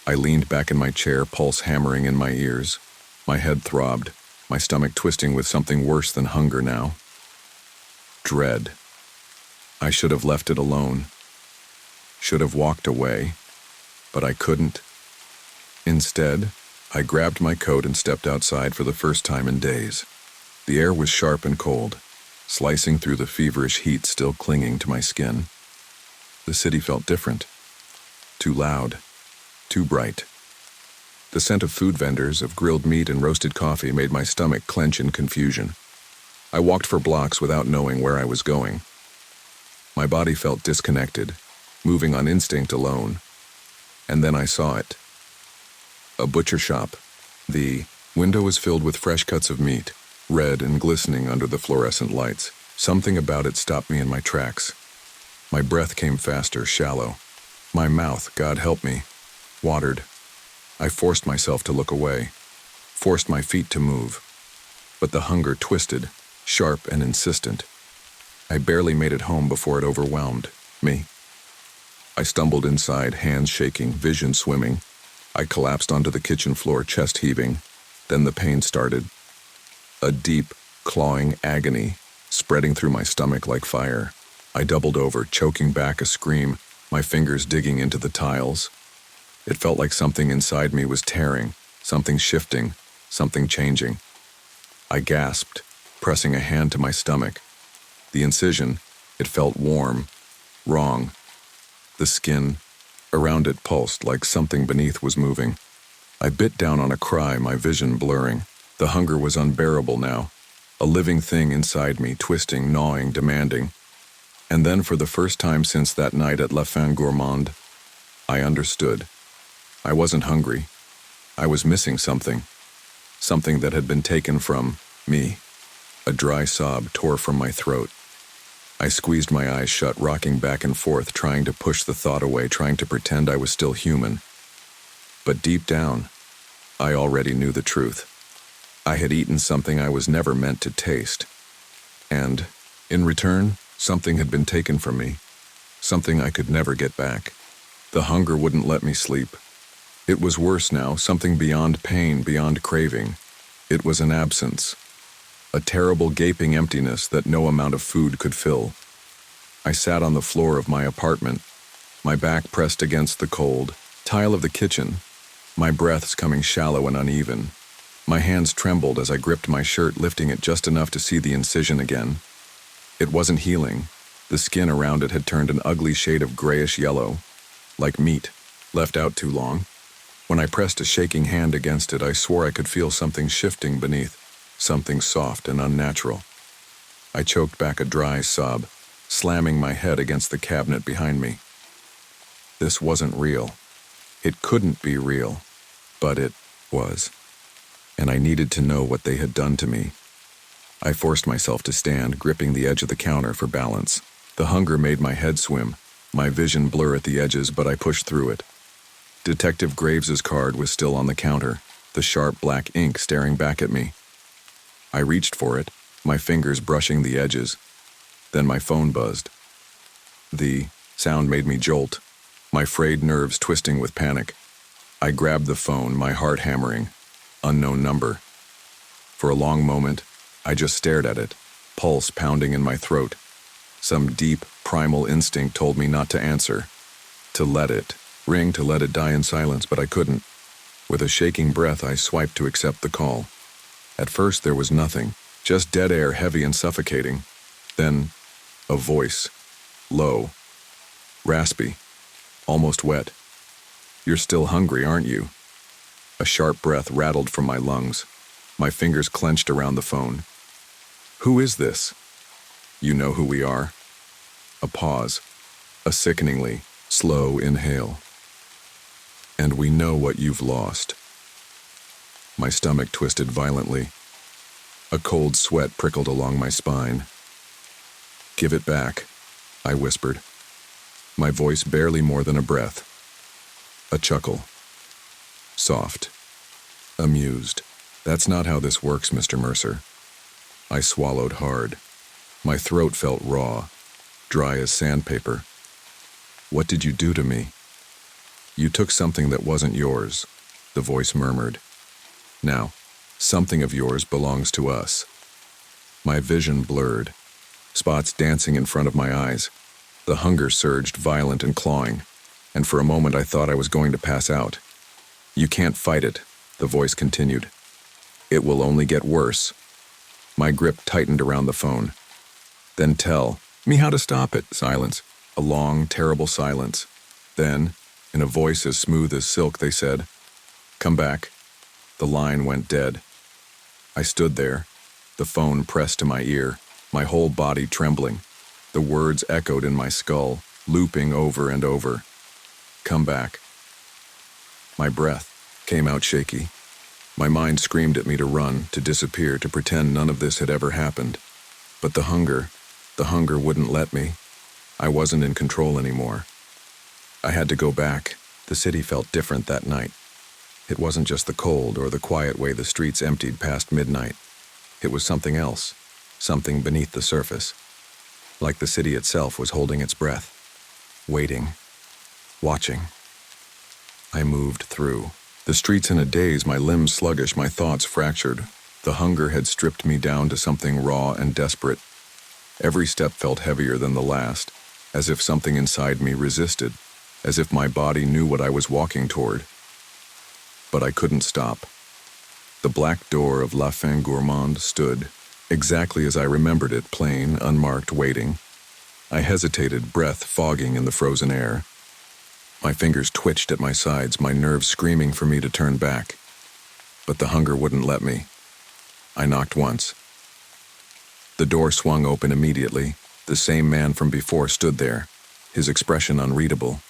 I leaned back in my chair, pulse hammering in my ears. My head throbbed, my stomach twisting with something worse than hunger now. Dread. I should have left it alone. Should have walked away, but I couldn't. Instead, I grabbed my coat and stepped outside for the first time in days. The air was sharp and cold, slicing through the feverish heat still clinging to my skin. The city felt different. Too loud. Too bright. The scent of food vendors, of grilled meat and roasted coffee made my stomach clench in confusion. I walked for blocks without knowing where I was going. My body felt disconnected, moving on instinct alone. And then I saw it. A butcher shop. The window was filled with fresh cuts of meat, red and glistening under the fluorescent lights. Something about it stopped me in my tracks. My breath came faster, shallow. My mouth, God help me, watered. I forced myself to look away, forced my feet to move. But the hunger twisted, sharp and insistent. I barely made it home before it overwhelmed me. I stumbled inside, hands shaking, vision swimming. I collapsed onto the kitchen floor, chest heaving. Then the pain started. A deep, clawing agony, spreading through my stomach like fire. I doubled over, choking back a scream, my fingers digging into the tiles. It felt like something inside me was tearing, something shifting, something changing. I gasped, pressing a hand to my stomach. The incision, it felt warm, wrong. The skin, around it pulsed like something beneath was moving. I bit down on a cry, my vision blurring. The hunger was unbearable now, a living thing inside me, twisting, gnawing, demanding. And then for the first time since that night at La Fin Gourmande, I understood. I wasn't hungry. I was missing something. Something that had been taken from me. A dry sob tore from my throat. I squeezed my eyes shut, rocking back and forth, trying to push the thought away, trying to pretend I was still human. But deep down, I already knew the truth. I had eaten something I was never meant to taste. And, in return, something had been taken from me. Something I could never get back. The hunger wouldn't let me sleep. It was worse now, something beyond pain, beyond craving. It was an absence. A terrible gaping emptiness that no amount of food could fill. I sat on the floor of my apartment, my back pressed against the cold tile of the kitchen, my breaths coming shallow and uneven. My hands trembled as I gripped my shirt, lifting it just enough to see the incision again. It wasn't healing. The skin around it had turned an ugly shade of grayish yellow, like meat, left out too long. When I pressed a shaking hand against it, I swore I could feel something shifting beneath, something soft and unnatural. I choked back a dry sob, slamming my head against the cabinet behind me. This wasn't real. It couldn't be real, but it was. And I needed to know what they had done to me. I forced myself to stand, gripping the edge of the counter for balance. The hunger made my head swim, my vision blur at the edges, but I pushed through it. Detective Graves's card was still on the counter, the sharp black ink staring back at me. I reached for it, my fingers brushing the edges. Then my phone buzzed. The sound made me jolt, my frayed nerves twisting with panic. I grabbed the phone, my heart hammering. Unknown number. For a long moment, I just stared at it, pulse pounding in my throat. Some deep, primal instinct told me not to answer, to let it ring, to let it die in silence, but I couldn't. With a shaking breath, I swiped to accept the call. At first, there was nothing, just dead air, heavy and suffocating. Then, a voice, low, raspy, almost wet. "You're still hungry, aren't you?" A sharp breath rattled from my lungs. My fingers clenched around the phone. "Who is this?" "You know who we are." A pause, a sickeningly slow inhale. "And we know what you've lost." My stomach twisted violently. A cold sweat prickled along my spine. "Give it back," I whispered, my voice barely more than a breath. A chuckle. Soft. Amused. "That's not how this works, Mr. Mercer." I swallowed hard. My throat felt raw, dry as sandpaper. "What did you do to me?" "You took something that wasn't yours," the voice murmured. "Now, something of yours belongs to us." My vision blurred, spots dancing in front of my eyes. The hunger surged, violent and clawing, and for a moment I thought I was going to pass out. "You can't fight it," the voice continued. "It will only get worse." My grip tightened around the phone. "Then tell me how to stop it." Silence. A long, terrible silence. Then, in a voice as smooth as silk, they said, "Come back." The line went dead. I stood there, the phone pressed to my ear, my whole body trembling. The words echoed in my skull, looping over and over. "Come back." My breath came out shaky. My mind screamed at me to run, to disappear, to pretend none of this had ever happened. But the hunger, The hunger wouldn't let me. I wasn't in control anymore. I had to go back. The city felt different that night. It wasn't just the cold or the quiet way the streets emptied past midnight. It was something else, something beneath the surface. Like the city itself was holding its breath, waiting, watching. I moved through. The streets in a daze, my limbs sluggish, my thoughts fractured. The hunger had stripped me down to something raw and desperate. Every step felt heavier than the last, as if something inside me resisted, as if my body knew what I was walking toward. But I couldn't stop. The black door of La Fin Gourmande stood, exactly as I remembered it, plain, unmarked, waiting. I hesitated, breath fogging in the frozen air. My fingers twitched at my sides, my nerves screaming for me to turn back. But the hunger wouldn't let me. I knocked once. The door swung open immediately. The same man from before stood there, his expression unreadable.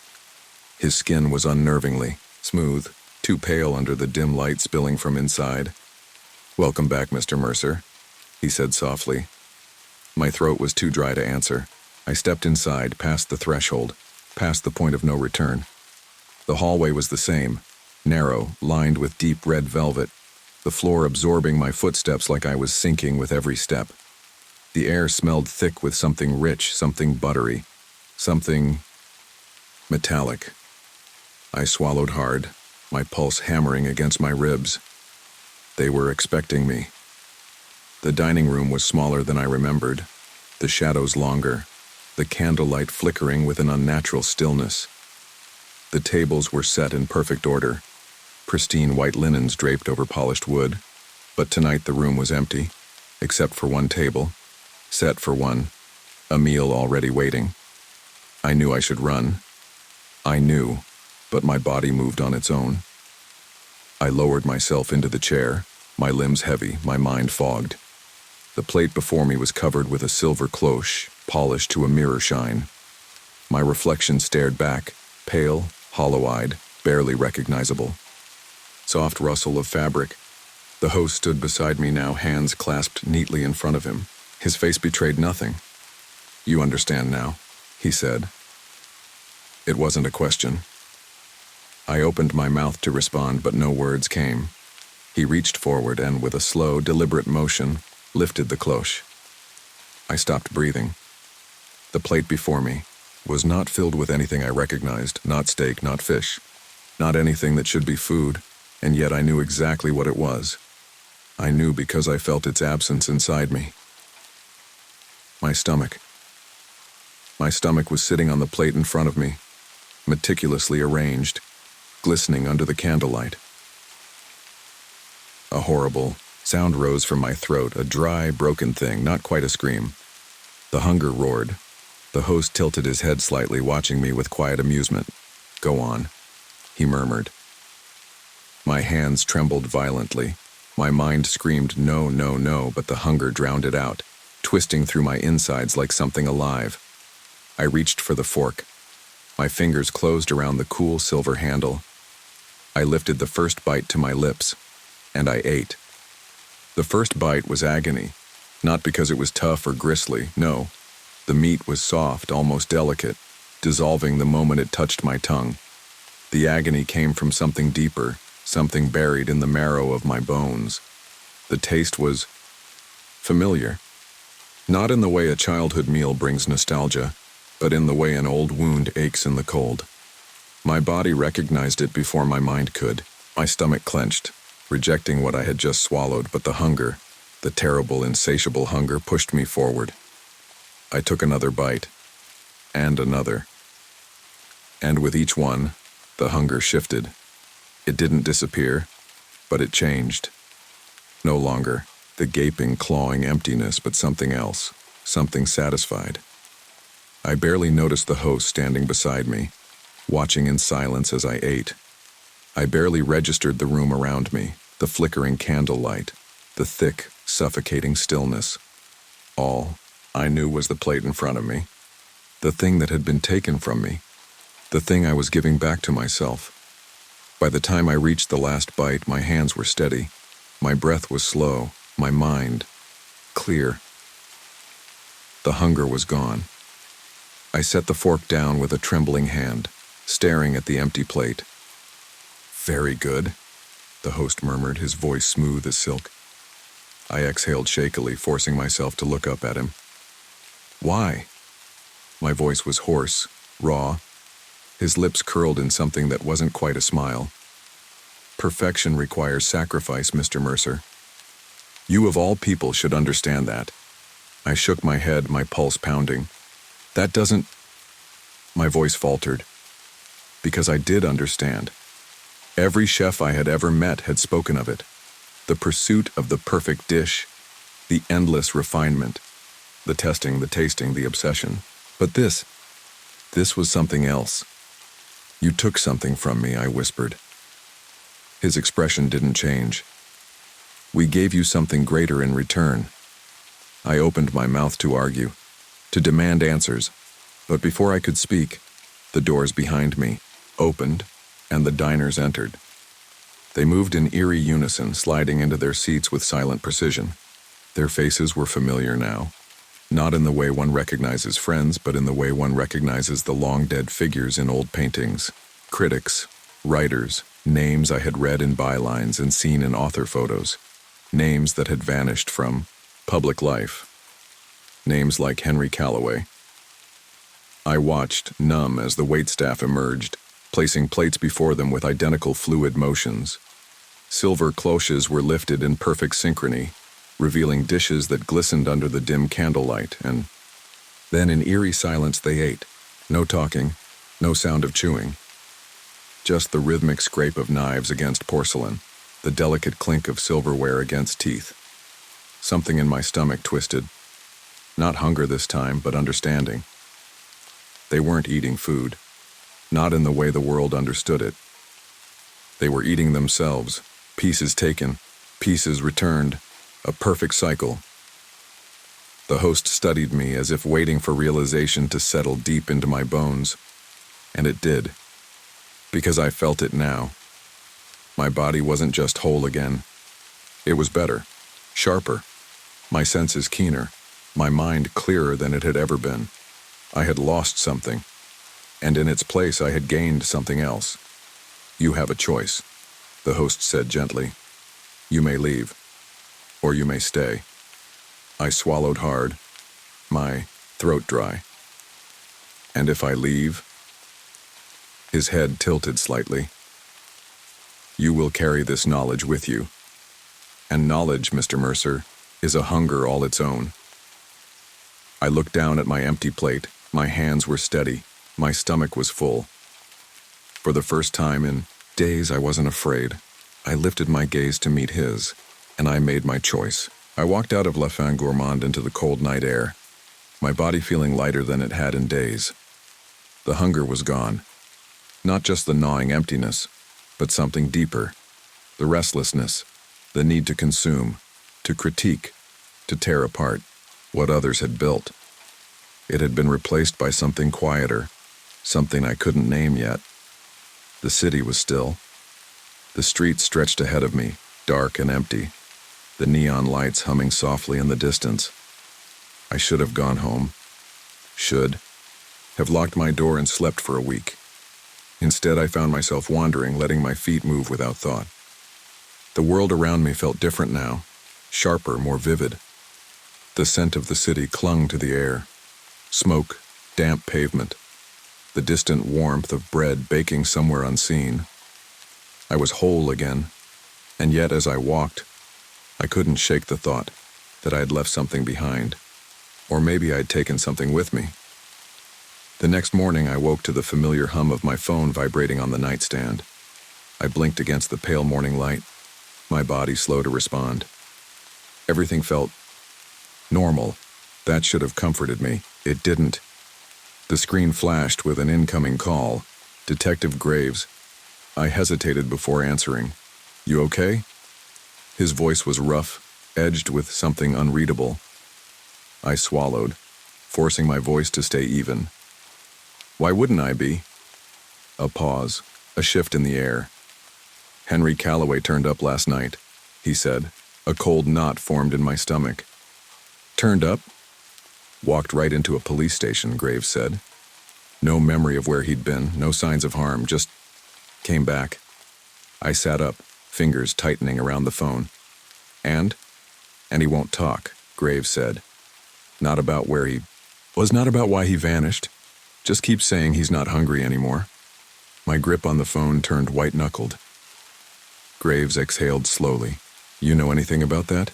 His skin was unnervingly smooth, too pale under the dim light spilling from inside. "Welcome back, Mr. Mercer," he said softly. My throat was too dry to answer. I stepped inside, past the threshold, past the point of no return. The hallway was the same, narrow, lined with deep red velvet, the floor absorbing my footsteps like I was sinking with every step. The air smelled thick with something rich, something buttery, something metallic. I swallowed hard, my pulse hammering against my ribs. They were expecting me. The dining room was smaller than I remembered, the shadows longer, the candlelight flickering with an unnatural stillness. The tables were set in perfect order, pristine white linens draped over polished wood, but tonight the room was empty, except for one table, set for one, a meal already waiting. I knew I should run. I knew, but my body moved on its own. I lowered myself into the chair, my limbs heavy, my mind fogged. The plate before me was covered with a silver cloche, polished to a mirror shine. My reflection stared back, pale, hollow-eyed, barely recognizable. Soft rustle of fabric. The host stood beside me now, hands clasped neatly in front of him. His face betrayed nothing. "You understand now," he said. It wasn't a question. I opened my mouth to respond, but no words came. He reached forward and, with a slow, deliberate motion, lifted the cloche. I stopped breathing. The plate before me was not filled with anything I recognized, not steak, not fish, not anything that should be food, and yet I knew exactly what it was. I knew because I felt its absence inside me. My stomach. My stomach was sitting on the plate in front of me, meticulously arranged, glistening under the candlelight. A horrible sound rose from my throat, a dry, broken thing, not quite a scream. The hunger roared. The host tilted his head slightly, watching me with quiet amusement. "Go on," he murmured. My hands trembled violently. My mind screamed no, no, no, but the hunger drowned it out, twisting through my insides like something alive. I reached for the fork. My fingers closed around the cool silver handle. I lifted the first bite to my lips, and I ate. The first bite was agony, not because it was tough or gristly, no. The meat was soft, almost delicate, dissolving the moment it touched my tongue. The agony came from something deeper, something buried in the marrow of my bones. The taste was familiar. Not in the way a childhood meal brings nostalgia, but in the way an old wound aches in the cold. My body recognized it before my mind could. My stomach clenched, rejecting what I had just swallowed, but the hunger, the terrible, insatiable hunger, pushed me forward. I took another bite, and another. And with each one, the hunger shifted. It didn't disappear, but it changed. No longer the gaping, clawing emptiness, but something else, something satisfied. I barely noticed the host standing beside me, watching in silence as I ate. I barely registered the room around me, the flickering candlelight, the thick, suffocating stillness. All I knew was the plate in front of me, the thing that had been taken from me, the thing I was giving back to myself. By the time I reached the last bite, my hands were steady, my breath was slow, my mind clear. The hunger was gone. I set the fork down with a trembling hand, staring at the empty plate. "Very good," the host murmured, his voice smooth as silk. I exhaled shakily, forcing myself to look up at him. "Why?" My voice was hoarse, raw. His lips curled in something that wasn't quite a smile. "Perfection requires sacrifice, Mr. Mercer. You of all people should understand that." I shook my head, my pulse pounding. "That doesn't—" My voice faltered. Because I did understand. Every chef I had ever met had spoken of it. The pursuit of the perfect dish, the endless refinement, the testing, the tasting, the obsession. But this was something else. "You took something from me," I whispered. His expression didn't change. "We gave you something greater in return." I opened my mouth to argue, to demand answers, but before I could speak, the doors behind me opened and the diners entered. They moved in eerie unison, sliding into their seats with silent precision. Their faces were familiar now, not in the way one recognizes friends, but in the way one recognizes the long-dead figures in old paintings. Critics, writers, names I had read in bylines and seen in author photos. Names that had vanished from public life. Names like Henry Calloway. I watched, numb, as the waitstaff emerged, placing plates before them with identical fluid motions. Silver cloches were lifted in perfect synchrony, revealing dishes that glistened under the dim candlelight, and then in eerie silence they ate. No talking, no sound of chewing. Just the rhythmic scrape of knives against porcelain, the delicate clink of silverware against teeth. Something in my stomach twisted. Not hunger this time, but understanding. They weren't eating food, not in the way the world understood it. They were eating themselves, pieces taken, pieces returned, a perfect cycle. The host studied me as if waiting for realization to settle deep into my bones, and it did, because I felt it now. My body wasn't just whole again. It was better, sharper, my senses keener, my mind clearer than it had ever been. I had lost something, and in its place I had gained something else. "You have a choice," the host said gently. "You may leave, or you may stay." I swallowed hard, my throat dry. "And if I leave?" His head tilted slightly. "You will carry this knowledge with you. And knowledge, Mr. Mercer, is a hunger all its own." I looked down at my empty plate. My hands were steady. My stomach was full. For the first time in days, I wasn't afraid. I lifted my gaze to meet his, and I made my choice. I walked out of La Fin Gourmande into the cold night air, my body feeling lighter than it had in days. The hunger was gone. Not just the gnawing emptiness, but something deeper. The restlessness, the need to consume, to critique, to tear apart what others had built. It had been replaced by something quieter, something I couldn't name yet. The city was still. The street stretched ahead of me, dark and empty, the neon lights humming softly in the distance. I should have gone home. Should have locked my door and slept for a week. Instead, I found myself wandering, letting my feet move without thought. The world around me felt different now, sharper, more vivid. The scent of the city clung to the air. Smoke, damp pavement, the distant warmth of bread baking somewhere unseen. I was whole again, and yet as I walked, I couldn't shake the thought that I had left something behind, or maybe I'd taken something with me. The next morning I woke to the familiar hum of my phone vibrating on the nightstand. I blinked against the pale morning light, my body slow to respond. Everything felt normal. That should have comforted me. It didn't. The screen flashed with an incoming call. Detective Graves. I hesitated before answering. "You okay?" His voice was rough, edged with something unreadable. I swallowed, forcing my voice to stay even. "Why wouldn't I be?" A pause, a shift in the air. "Henry Calloway turned up last night," he said. A cold knot formed in my stomach. "Turned up?" Walked right into a police station, Graves said. No memory of where he'd been, no signs of harm, just came back. I sat up, fingers tightening around the phone. And he won't talk, Graves said. Not about where he was, not about why he vanished. Just keeps saying he's not hungry anymore. My grip on the phone turned white-knuckled. Graves exhaled slowly. You know anything about that?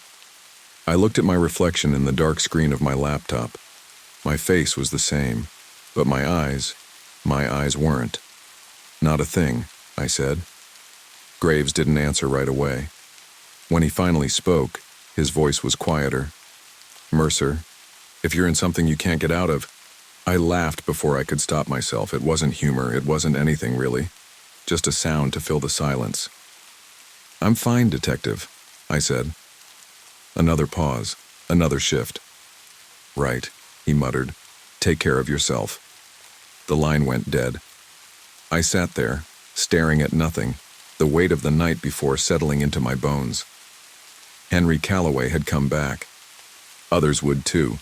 I looked at my reflection in the dark screen of my laptop. My face was the same, but my eyes weren't. Not a thing, I said. Graves didn't answer right away. When he finally spoke, his voice was quieter. Mercer, if you're in something you can't get out of. I laughed before I could stop myself. It wasn't humor, it wasn't anything really. Just a sound to fill the silence. I'm fine, Detective, I said. Another pause, another shift. Right, he muttered. Take care of yourself. The line went dead. I sat there, staring at nothing, the weight of the night before settling into my bones. Henry Calloway had come back. Others would too.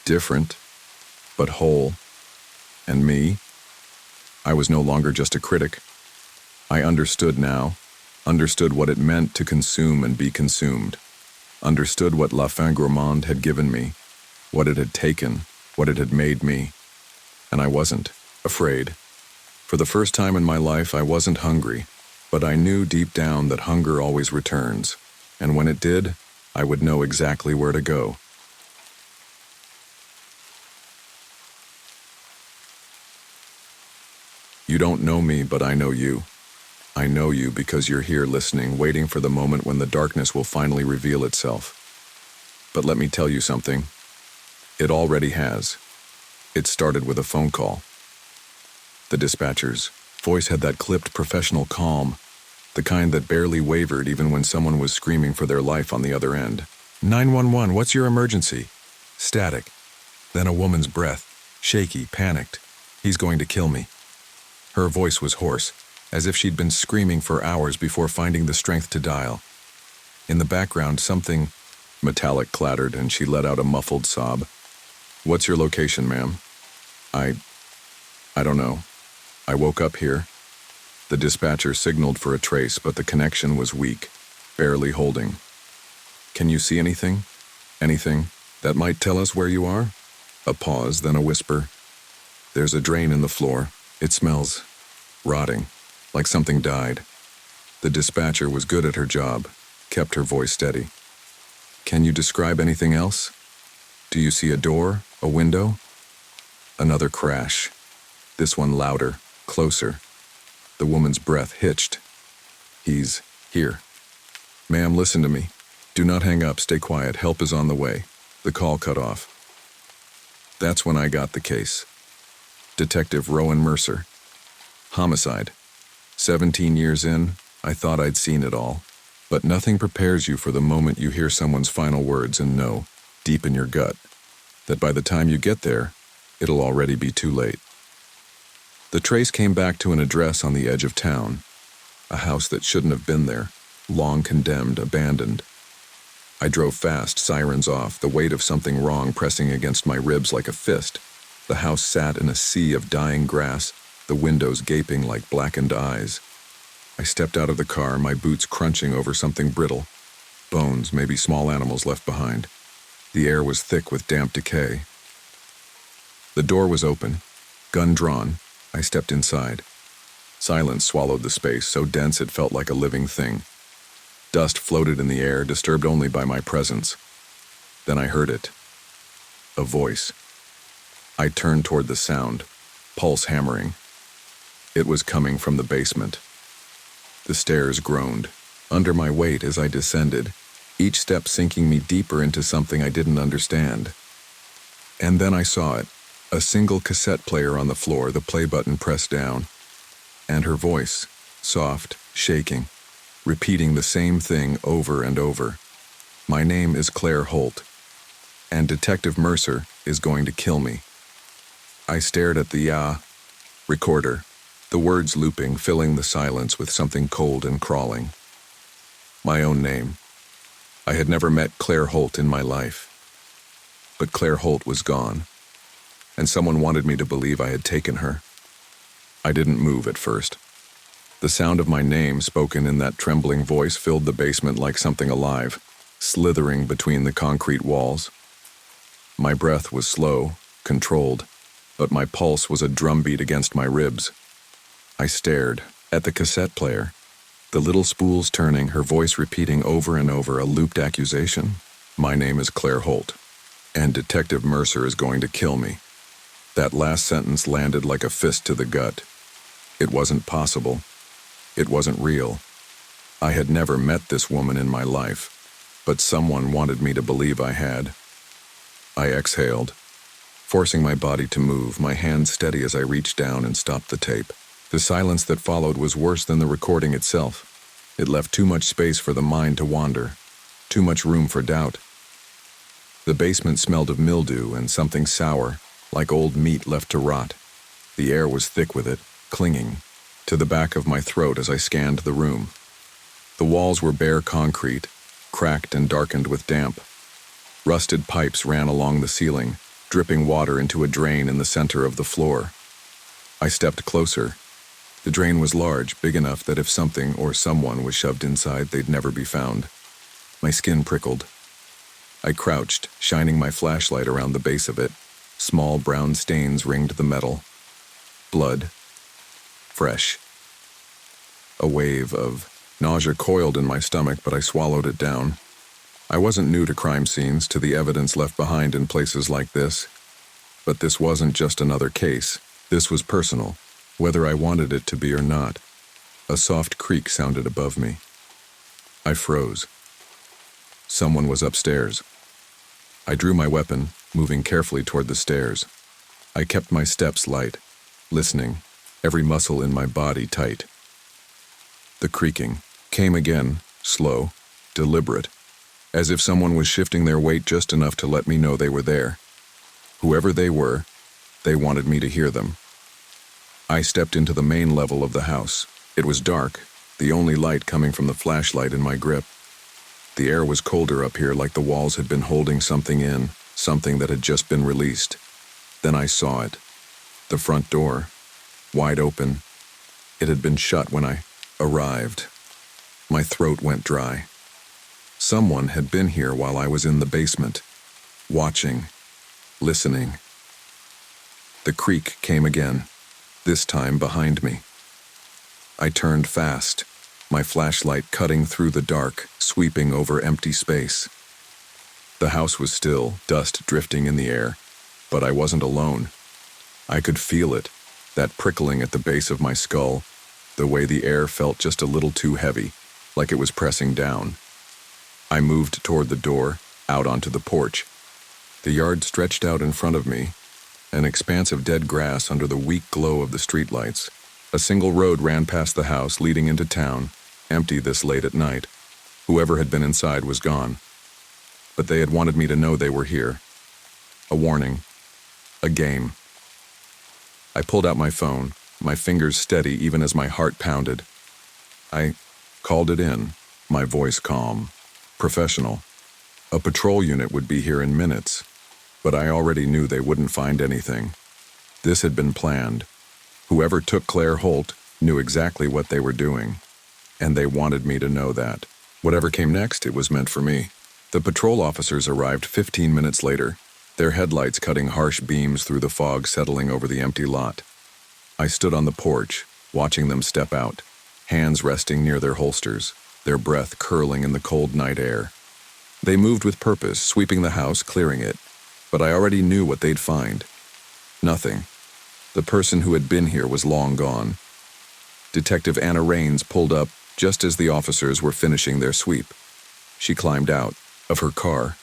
Different, but whole. And me? I was no longer just a critic. I understood now, understood what it meant to consume and be consumed, understood what La Fin Gourmande had given me, what it had taken, what it had made me. And I wasn't afraid. For the first time in my life, I wasn't hungry, but I knew deep down that hunger always returns, and when it did, I would know exactly where to go. You don't know me, but I know you. I know you because you're here listening, waiting for the moment when the darkness will finally reveal itself. But let me tell you something. It already has. It started with a phone call. The dispatcher's voice had that clipped professional calm, the kind that barely wavered even when someone was screaming for their life on the other end. 911, what's your emergency? Static. Then a woman's breath, shaky, panicked. He's going to kill me. Her voice was hoarse, as if she'd been screaming for hours before finding the strength to dial. In the background, something metallic clattered, and she let out a muffled sob. What's your location, ma'am? I don't know. I woke up here. The dispatcher signaled for a trace, but the connection was weak, barely holding. Can you see anything? Anything that might tell us where you are? A pause, then a whisper. There's a drain in the floor. It smells rotting, like something died. The dispatcher was good at her job, kept her voice steady. Can you describe anything else? Do you see a door, a window? Another crash. This one louder, closer. The woman's breath hitched. He's here. Ma'am, listen to me. Do not hang up, stay quiet, help is on the way. The call cut off. That's when I got the case. Detective Rowan Mercer. Homicide. 17 years in, I thought I'd seen it all. But nothing prepares you for the moment you hear someone's final words and know, deep in your gut, that by the time you get there, it'll already be too late. The trace came back to an address on the edge of town, a house that shouldn't have been there, long condemned, abandoned. I drove fast, sirens off, the weight of something wrong pressing against my ribs like a fist. The house sat in a sea of dying grass, the windows gaping like blackened eyes. I stepped out of the car, my boots crunching over something brittle. Bones, maybe small animals left behind. The air was thick with damp decay. The door was open. Gun drawn, I stepped inside. Silence swallowed the space, so dense it felt like a living thing. Dust floated in the air, disturbed only by my presence. Then I heard it. A voice. I turned toward the sound, pulse hammering. It was coming from the basement. The stairs groaned, under my weight as I descended, each step sinking me deeper into something I didn't understand. And then I saw it, a single cassette player on the floor, the play button pressed down. And her voice, soft, shaking, repeating the same thing over and over. My name is Claire Holt, and Detective Mercer is going to kill me. I stared at the recorder, the words looping, filling the silence with something cold and crawling. My own name. I had never met Claire Holt in my life. But Claire Holt was gone, and someone wanted me to believe I had taken her. I didn't move at first. The sound of my name spoken in that trembling voice filled the basement like something alive, slithering between the concrete walls. My breath was slow, controlled, but my pulse was a drumbeat against my ribs. I stared at the cassette player, the little spools turning, her voice repeating over and over a looped accusation. My name is Claire Holt, and Detective Mercer is going to kill me. That last sentence landed like a fist to the gut. It wasn't possible. It wasn't real. I had never met this woman in my life, but someone wanted me to believe I had. I exhaled, forcing my body to move, my hands steady as I reached down and stopped the tape. The silence that followed was worse than the recording itself. It left too much space for the mind to wander, too much room for doubt. The basement smelled of mildew and something sour, like old meat left to rot. The air was thick with it, clinging to the back of my throat as I scanned the room. The walls were bare concrete, cracked and darkened with damp. Rusted pipes ran along the ceiling, dripping water into a drain in the center of the floor. I stepped closer. The drain was large, big enough that if something or someone was shoved inside, they'd never be found. My skin prickled. I crouched, shining my flashlight around the base of it. Small brown stains ringed the metal. Blood. Fresh. A wave of nausea coiled in my stomach, but I swallowed it down. I wasn't new to crime scenes, to the evidence left behind in places like this. But this wasn't just another case. This was personal, whether I wanted it to be or not. A soft creak sounded above me. I froze. Someone was upstairs. I drew my weapon, moving carefully toward the stairs. I kept my steps light, listening, every muscle in my body tight. The creaking came again, slow, deliberate, as if someone was shifting their weight just enough to let me know they were there. Whoever they were, they wanted me to hear them. I stepped into the main level of the house. It was dark, the only light coming from the flashlight in my grip. The air was colder up here, like the walls had been holding something in, something that had just been released. Then I saw it. The front door, wide open. It had been shut when I arrived. My throat went dry. Someone had been here while I was in the basement, watching, listening. The creak came again, this time behind me. I turned fast, my flashlight cutting through the dark, sweeping over empty space. The house was still, dust drifting in the air, but I wasn't alone. I could feel it, that prickling at the base of my skull, the way the air felt just a little too heavy, like it was pressing down. I moved toward the door, out onto the porch. The yard stretched out in front of me, an expanse of dead grass under the weak glow of the streetlights. A single road ran past the house leading into town, empty this late at night. Whoever had been inside was gone. But they had wanted me to know they were here. A warning. A game. I pulled out my phone, my fingers steady even as my heart pounded. I called it in, my voice calm, professional. A patrol unit would be here in minutes, but I already knew they wouldn't find anything. This had been planned. Whoever took Claire Holt knew exactly what they were doing, and they wanted me to know that. Whatever came next, it was meant for me. The patrol officers arrived 15 minutes later, their headlights cutting harsh beams through the fog settling over the empty lot. I stood on the porch, watching them step out, hands resting near their holsters, their breath curling in the cold night air. They moved with purpose, sweeping the house, clearing it, but I already knew what they'd find. Nothing. The person who had been here was long gone. Detective Anna Raines pulled up just as the officers were finishing their sweep. She climbed out of her car,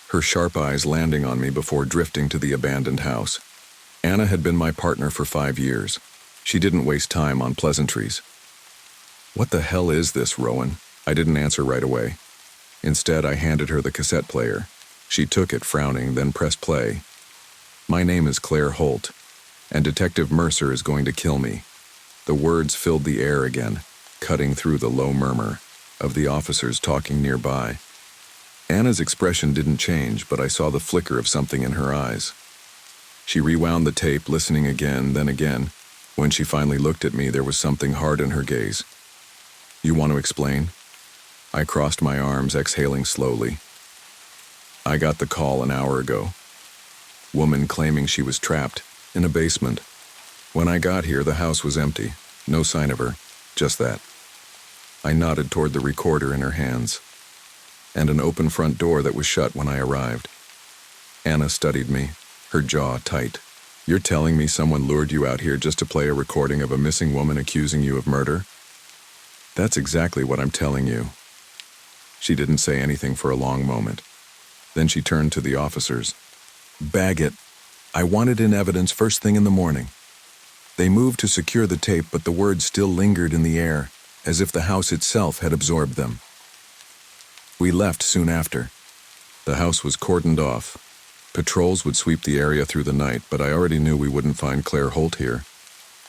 her sharp eyes landing on me before drifting to the abandoned house. Anna had been my partner for 5 years. She didn't waste time on pleasantries. "What the hell is this, Rowan?" I didn't answer right away. Instead, I handed her the cassette player. She took it, frowning, then pressed play. "My name is Claire Holt, and Detective Mercer is going to kill me." The words filled the air again, cutting through the low murmur of the officers talking nearby. Anna's expression didn't change, but I saw the flicker of something in her eyes. She rewound the tape, listening again, then again. When she finally looked at me, there was something hard in her gaze. "You want to explain?" I crossed my arms, exhaling slowly. "I got the call an hour ago. Woman claiming she was trapped in a basement. When I got here, the house was empty. No sign of her. Just that." I nodded toward the recorder in her hands, and an open front door that was shut when I arrived. Anna studied me, her jaw tight. "You're telling me someone lured you out here just to play a recording of a missing woman accusing you of murder?" "That's exactly what I'm telling you." She didn't say anything for a long moment. Then she turned to the officers. "Bag it. I want it in evidence first thing in the morning." They moved to secure the tape, but the words still lingered in the air, as if the house itself had absorbed them. We left soon after. The house was cordoned off. Patrols would sweep the area through the night, but I already knew we wouldn't find Claire Holt here,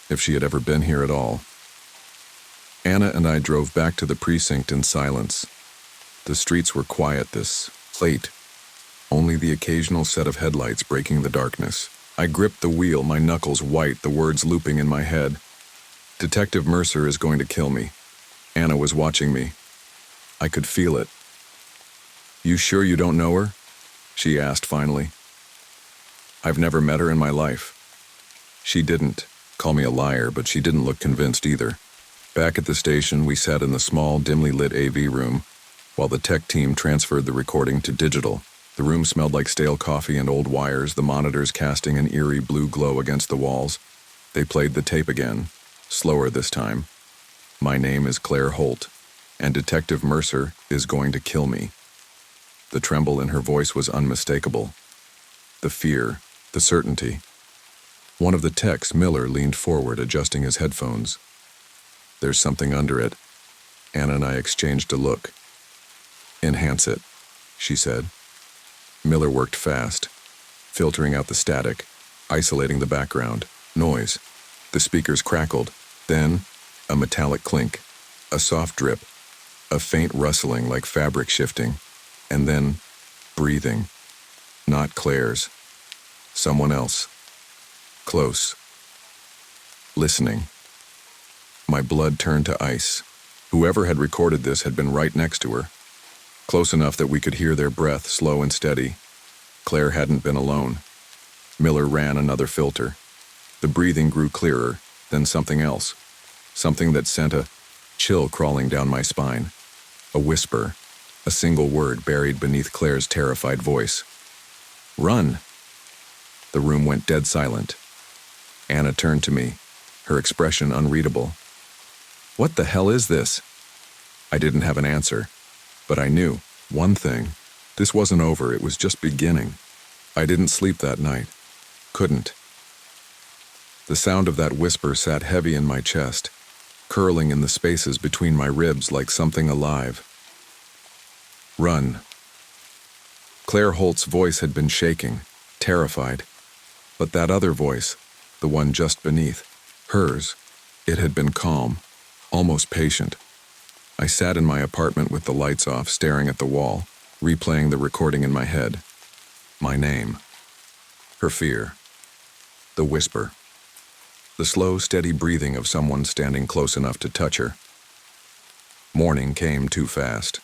if she had ever been here at all. Anna and I drove back to the precinct in silence. The streets were quiet this late, only the occasional set of headlights breaking the darkness. I gripped the wheel, my knuckles white, the words looping in my head. "Detective Mercer is going to kill me." Anna was watching me. I could feel it. "You sure you don't know her?" she asked finally. "I've never met her in my life." She didn't. Call me a liar, but she didn't look convinced either. Back at the station, we sat in the small, dimly lit AV room while the tech team transferred the recording to digital. The room smelled like stale coffee and old wires, the monitors casting an eerie blue glow against the walls. They played the tape again, slower this time. "My name is Claire Holt, and Detective Mercer is going to kill me." The tremble in her voice was unmistakable. The fear, the certainty. One of the techs, Miller, leaned forward, adjusting his headphones. "There's something under it." Anna and I exchanged a look. "Enhance it," she said. Miller worked fast, filtering out the static, isolating the background noise. The speakers crackled, then a metallic clink, a soft drip, a faint rustling like fabric shifting, and then breathing. Not Claire's. Someone else. Close. Listening. My blood turned to ice. Whoever had recorded this had been right next to her. Close enough that we could hear their breath, slow and steady. Claire hadn't been alone. Miller ran another filter. The breathing grew clearer, then something else. Something that sent a chill crawling down my spine. A whisper, a single word buried beneath Claire's terrified voice. "Run!" The room went dead silent. Anna turned to me, her expression unreadable. "What the hell is this?" I didn't have an answer. But I knew one thing. This wasn't over, it was just beginning. I didn't sleep that night. Couldn't. The sound of that whisper sat heavy in my chest, curling in the spaces between my ribs like something alive. "Run." Claire Holt's voice had been shaking, terrified. But that other voice, the one just beneath, hers, it had been calm, almost patient. I sat in my apartment with the lights off, staring at the wall, replaying the recording in my head. My name. Her fear. The whisper. The slow, steady breathing of someone standing close enough to touch her. Morning came too fast.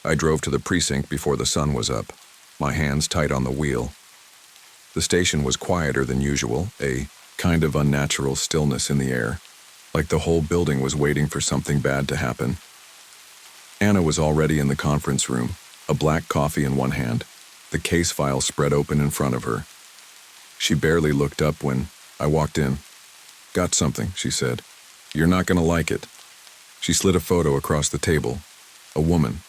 I drove to the precinct before the sun was up, my hands tight on the wheel. The station was quieter than usual, a kind of unnatural stillness in the air, like the whole building was waiting for something bad to happen. Anna was already in the conference room, a black coffee in one hand, the case file spread open in front of her. She barely looked up when I walked in. "Got something," she said. "You're not gonna like it." She slid a photo across the table. A woman.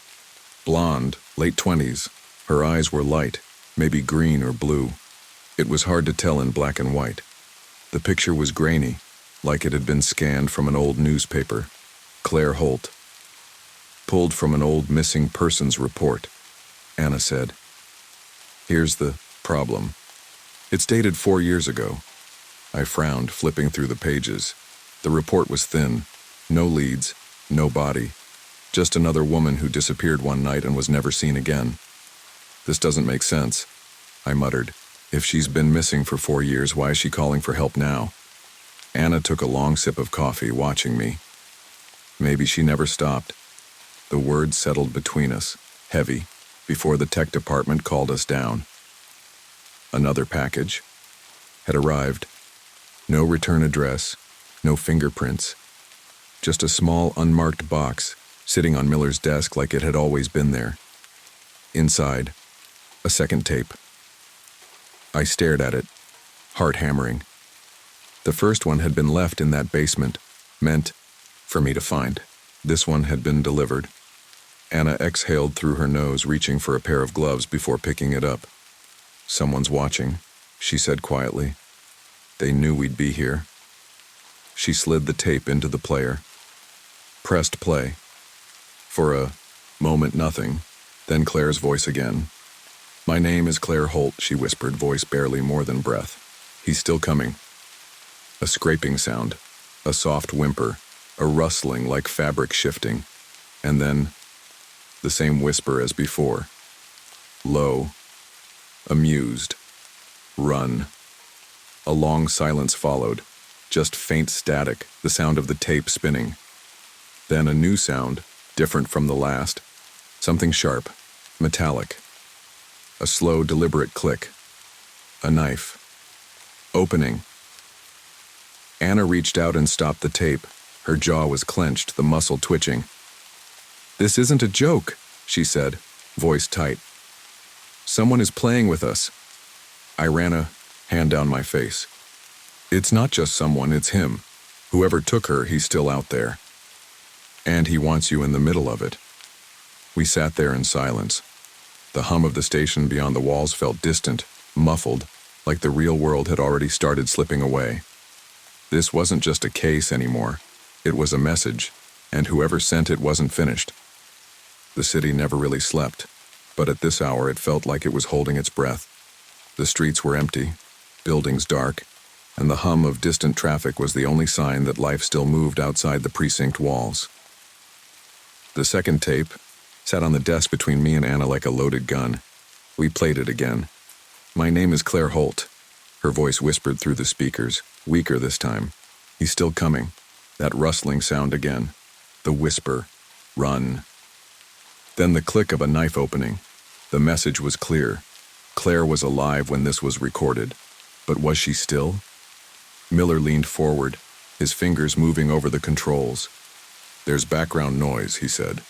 Blonde, late 20s. Her eyes were light, maybe green or blue. It was hard to tell in black and white. The picture was grainy, like it had been scanned from an old newspaper. Claire Holt. Pulled from an old missing persons report, Anna said. "Here's the problem. It's dated 4 years ago." I frowned, flipping through the pages. The report was thin. No leads, no body. Just another woman who disappeared one night and was never seen again. This doesn't make sense, I muttered. If she's been missing for 4 years, why is she calling for help now? Anna took a long sip of coffee, watching me. Maybe she never stopped. The words settled between us, heavy, before the tech department called us down. Another package had arrived. No return address, no fingerprints. Just a small, unmarked box sitting on Miller's desk like it had always been there. Inside, a second tape. I stared at it, heart hammering. The first one had been left in that basement, meant for me to find. This one had been delivered. Anna exhaled through her nose, reaching for a pair of gloves before picking it up. Someone's watching, she said quietly. They knew we'd be here. She slid the tape into the player. Pressed play. For a moment, nothing. Then Claire's voice again. My name is Claire Holt, she whispered, voice barely more than breath. He's still coming. A scraping sound, a soft whimper, a rustling like fabric shifting, and then the same whisper as before. Low, amused, run. A long silence followed, just faint static, the sound of the tape spinning. Then a new sound, different from the last, something sharp, metallic. A slow, deliberate click. A knife. Opening. Anna reached out and stopped the tape. Her jaw was clenched, the muscle twitching. This isn't a joke, she said, voice tight. Someone is playing with us. I ran a hand down my face. It's not just someone, it's him. Whoever took her, he's still out there. And he wants you in the middle of it. We sat there in silence. The hum of the station beyond the walls felt distant, muffled, like the real world had already started slipping away. This wasn't just a case anymore. It was a message, and whoever sent it wasn't finished. The city never really slept, but at this hour it felt like it was holding its breath. The streets were empty, buildings dark, and the hum of distant traffic was the only sign that life still moved outside the precinct walls. The second tape sat on the desk between me and Anna like a loaded gun. We played it again. My name is Claire Holt. Her voice whispered through the speakers, weaker this time. He's still coming. That rustling sound again. The whisper. Run. Then the click of a knife opening. The message was clear. Claire was alive when this was recorded. But was she still? Miller leaned forward, his fingers moving over the controls. There's background noise, he said.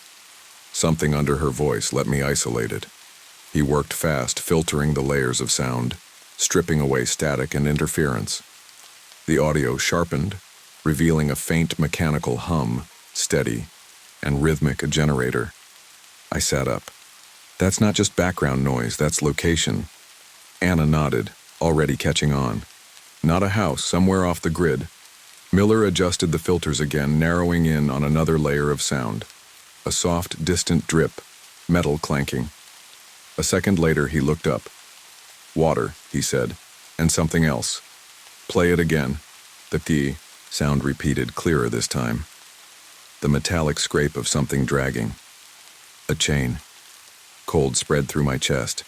Something under her voice let me isolate it. He worked fast, filtering the layers of sound, stripping away static and interference. The audio sharpened, revealing a faint mechanical hum, steady and rhythmic, a generator. I sat up. That's not just background noise, that's location. Anna nodded, already catching on. Not a house, somewhere off the grid. Miller adjusted the filters again, narrowing in on another layer of sound. A soft, distant drip, metal clanking. A second later, he looked up. Water, he said, and something else. Play it again. The P sound repeated, clearer this time. The metallic scrape of something dragging. A chain. Cold spread through my chest.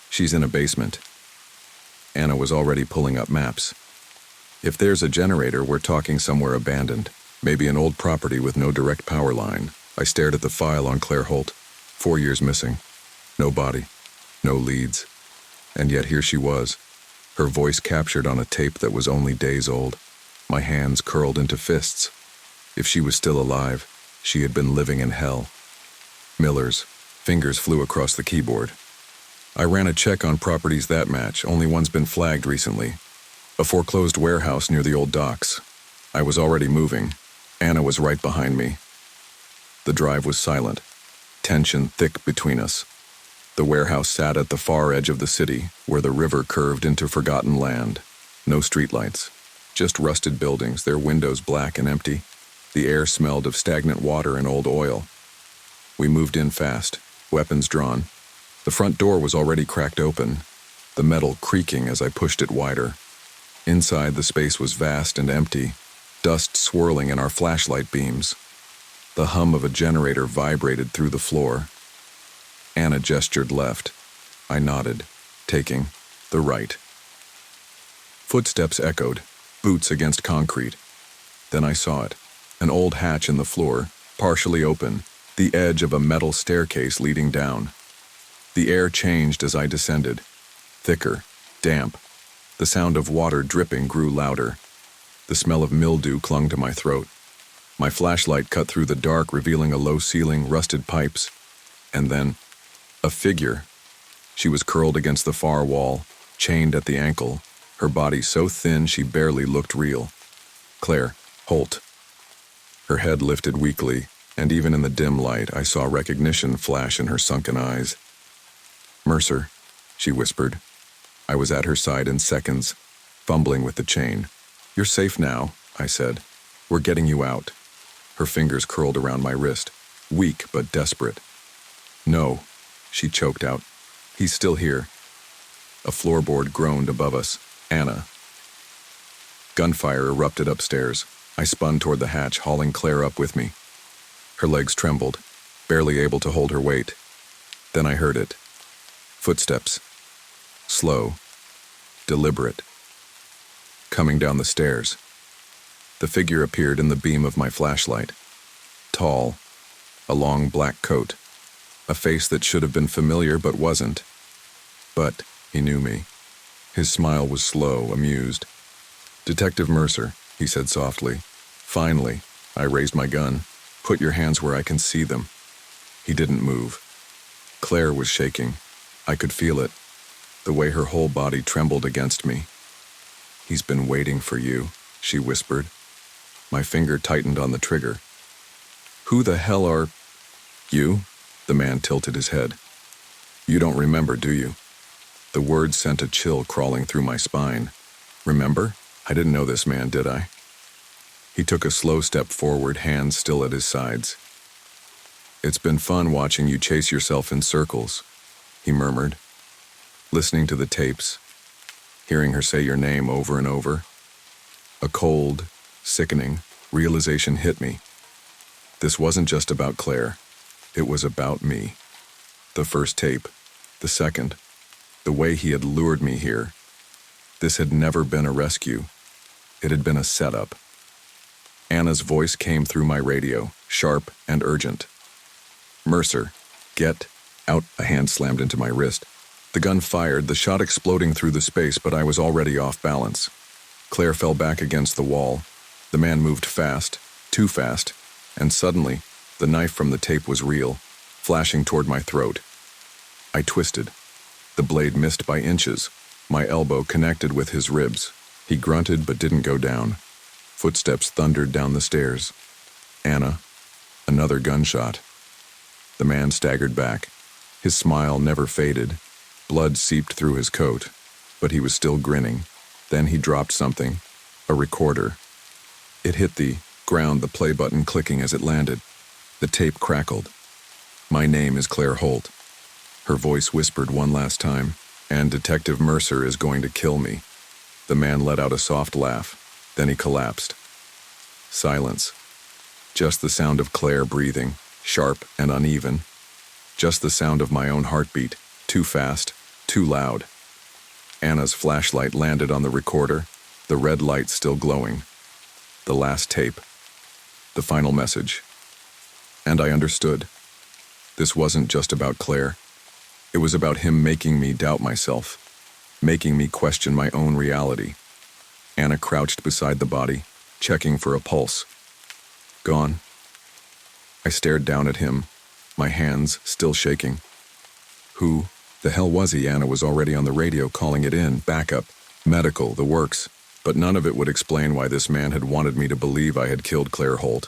She's in a basement. Anna was already pulling up maps. If there's a generator, we're talking somewhere abandoned. Maybe an old property with no direct power line. I stared at the file on Claire Holt. 4 years missing. No body. No leads. And yet here she was. Her voice captured on a tape that was only days old. My hands curled into fists. If she was still alive, she had been living in hell. Miller's fingers flew across the keyboard. I ran a check on properties that match. Only one's been flagged recently. A foreclosed warehouse near the old docks. I was already moving. Anna was right behind me. The drive was silent, tension thick between us. The warehouse sat at the far edge of the city, where the river curved into forgotten land. No streetlights, just rusted buildings, their windows black and empty. The air smelled of stagnant water and old oil. We moved in fast, weapons drawn. The front door was already cracked open, the metal creaking as I pushed it wider. Inside, the space was vast and empty, dust swirling in our flashlight beams. The hum of a generator vibrated through the floor. Anna gestured left. I nodded, taking the right. Footsteps echoed, boots against concrete. Then I saw it, an old hatch in the floor, partially open, the edge of a metal staircase leading down. The air changed as I descended, thicker, damp. The sound of water dripping grew louder. The smell of mildew clung to my throat. My flashlight cut through the dark, revealing a low ceiling, rusted pipes. And then, a figure. She was curled against the far wall, chained at the ankle, her body so thin she barely looked real. Claire Holt. Her head lifted weakly, and even in the dim light I saw recognition flash in her sunken eyes. "Mercer," she whispered. I was at her side in seconds, fumbling with the chain. "You're safe now," I said. "We're getting you out." Her fingers curled around my wrist, weak but desperate. "No," she choked out. "He's still here." A floorboard groaned above us. Anna. Gunfire erupted upstairs. I spun toward the hatch, hauling Claire up with me. Her legs trembled, barely able to hold her weight. Then I heard it. Footsteps. Slow. Deliberate. Coming down the stairs. The figure appeared in the beam of my flashlight. Tall. A long black coat. A face that should have been familiar but wasn't. But he knew me. His smile was slow, amused. "Detective Mercer," he said softly. "Finally." I raised my gun. "Put your hands where I can see them." He didn't move. Claire was shaking. I could feel it, the way her whole body trembled against me. "He's been waiting for you," she whispered. My finger tightened on the trigger. "Who the hell are you?" The man tilted his head. "You don't remember, do you?" The words sent a chill crawling through my spine. Remember? I didn't know this man, did I? He took a slow step forward, hands still at his sides. "It's been fun watching you chase yourself in circles," he murmured, listening to the tapes, hearing her say your name over and over. A cold, sickening realization hit me. This wasn't just about Claire. It was about me. The first tape, the second, the way he had lured me here. This had never been a rescue. It had been a setup. Anna's voice came through my radio, sharp and urgent. "Mercer, get out." A hand slammed into my wrist. The gun fired, the shot exploding through the space, but I was already off balance. Claire fell back against the wall. The man moved fast, too fast, and suddenly, the knife from the tape was real, flashing toward my throat. I twisted. The blade missed by inches. My elbow connected with his ribs. He grunted but didn't go down. Footsteps thundered down the stairs. Anna. Another gunshot. The man staggered back. His smile never faded. Blood seeped through his coat, but he was still grinning. Then he dropped something. A recorder. It hit the ground, the play button clicking as it landed. The tape crackled. "My name is Claire Holt." Her voice whispered one last time, "And Detective Mercer is going to kill me." The man let out a soft laugh. Then he collapsed. Silence. Just the sound of Claire breathing, sharp and uneven. Just the sound of my own heartbeat, too fast, too loud. Anna's flashlight landed on the recorder, the red light still glowing. The last tape. The final message. And I understood. This wasn't just about Claire. It was about him making me doubt myself, making me question my own reality. Anna crouched beside the body, checking for a pulse. Gone. I stared down at him, my hands still shaking. Who the hell was he? Anna was already on the radio calling it in, backup, medical, the works, but none of it would explain why this man had wanted me to believe I had killed Claire Holt.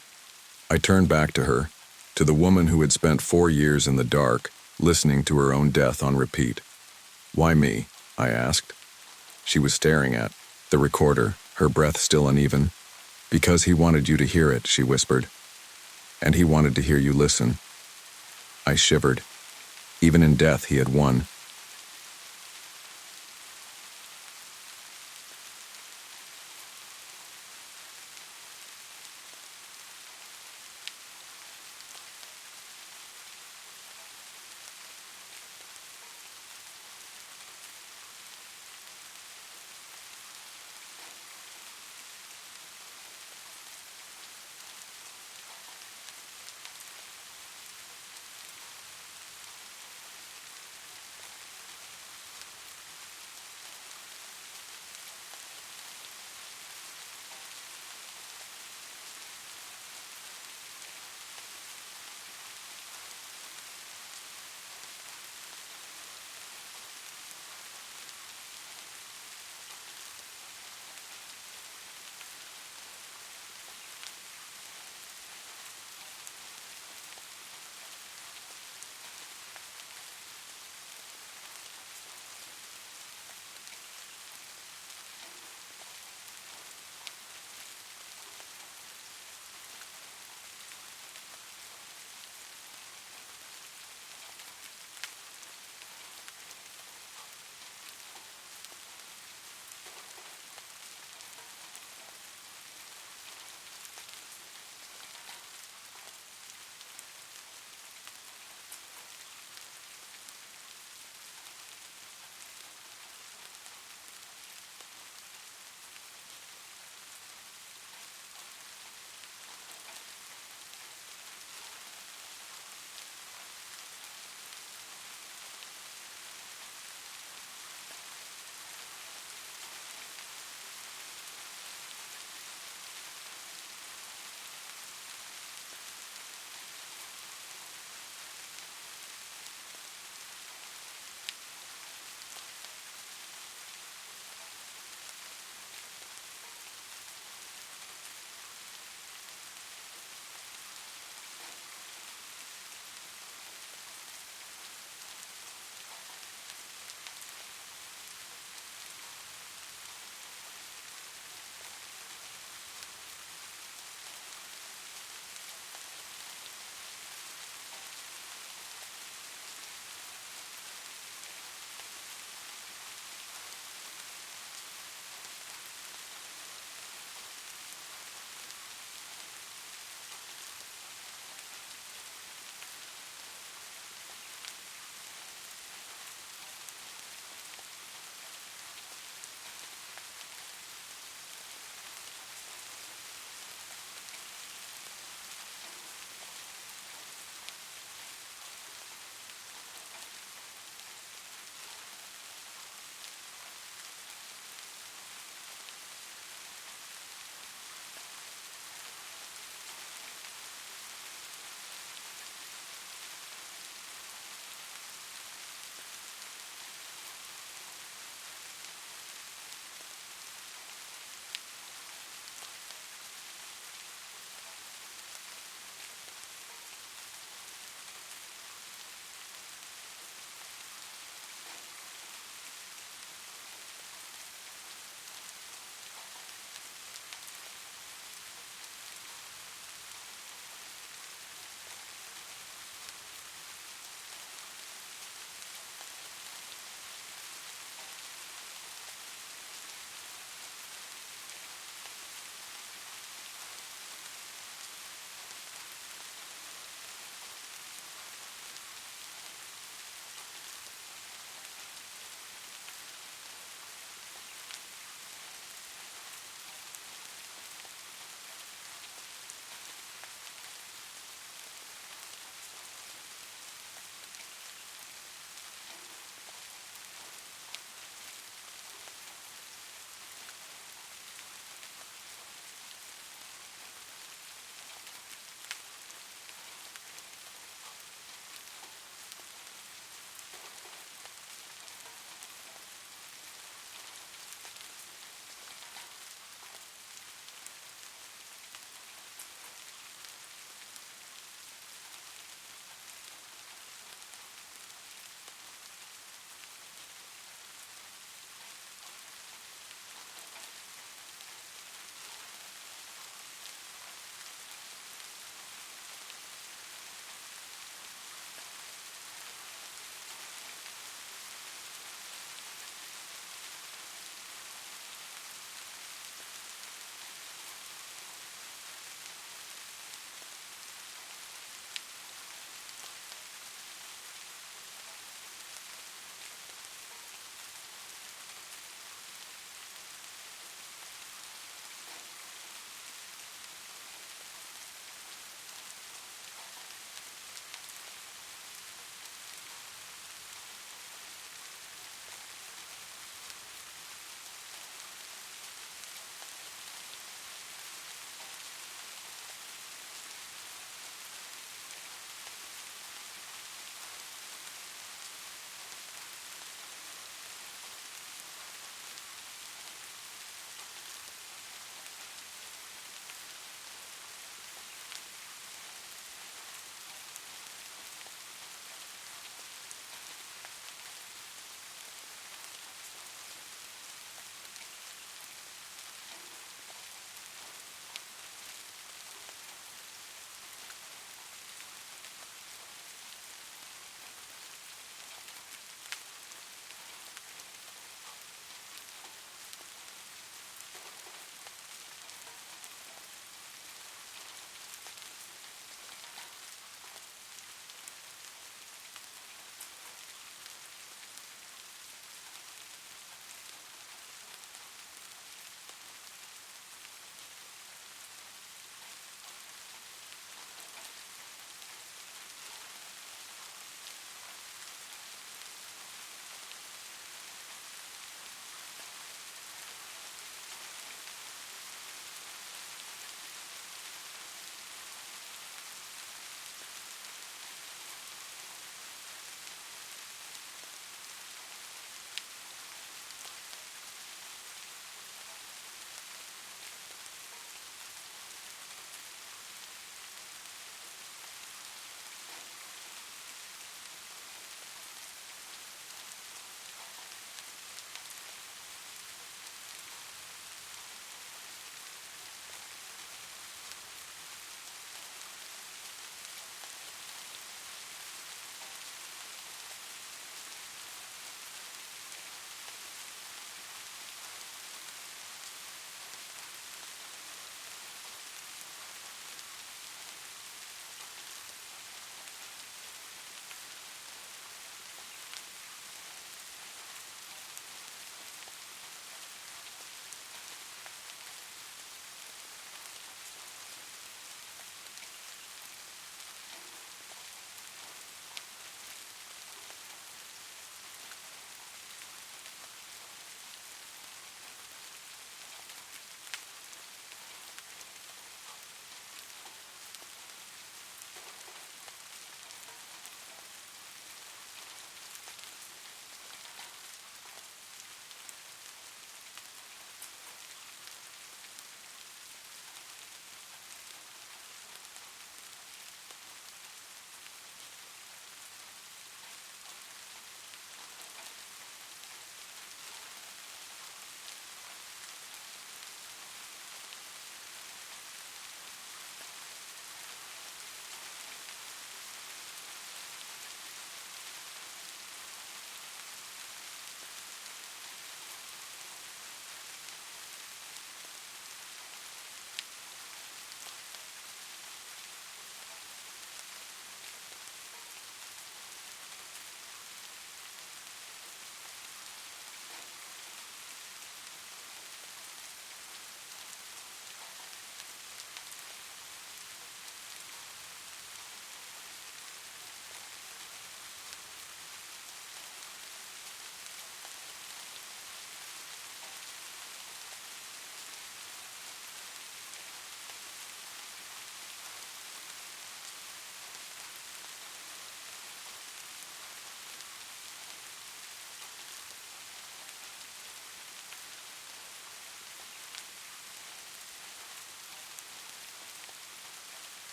I turned back to her, to the woman who had spent 4 years in the dark, listening to her own death on repeat. "Why me?" I asked. She was staring at the recorder, her breath still uneven. "Because he wanted you to hear it," she whispered. "And he wanted to hear you listen." I shivered. Even in death he had won.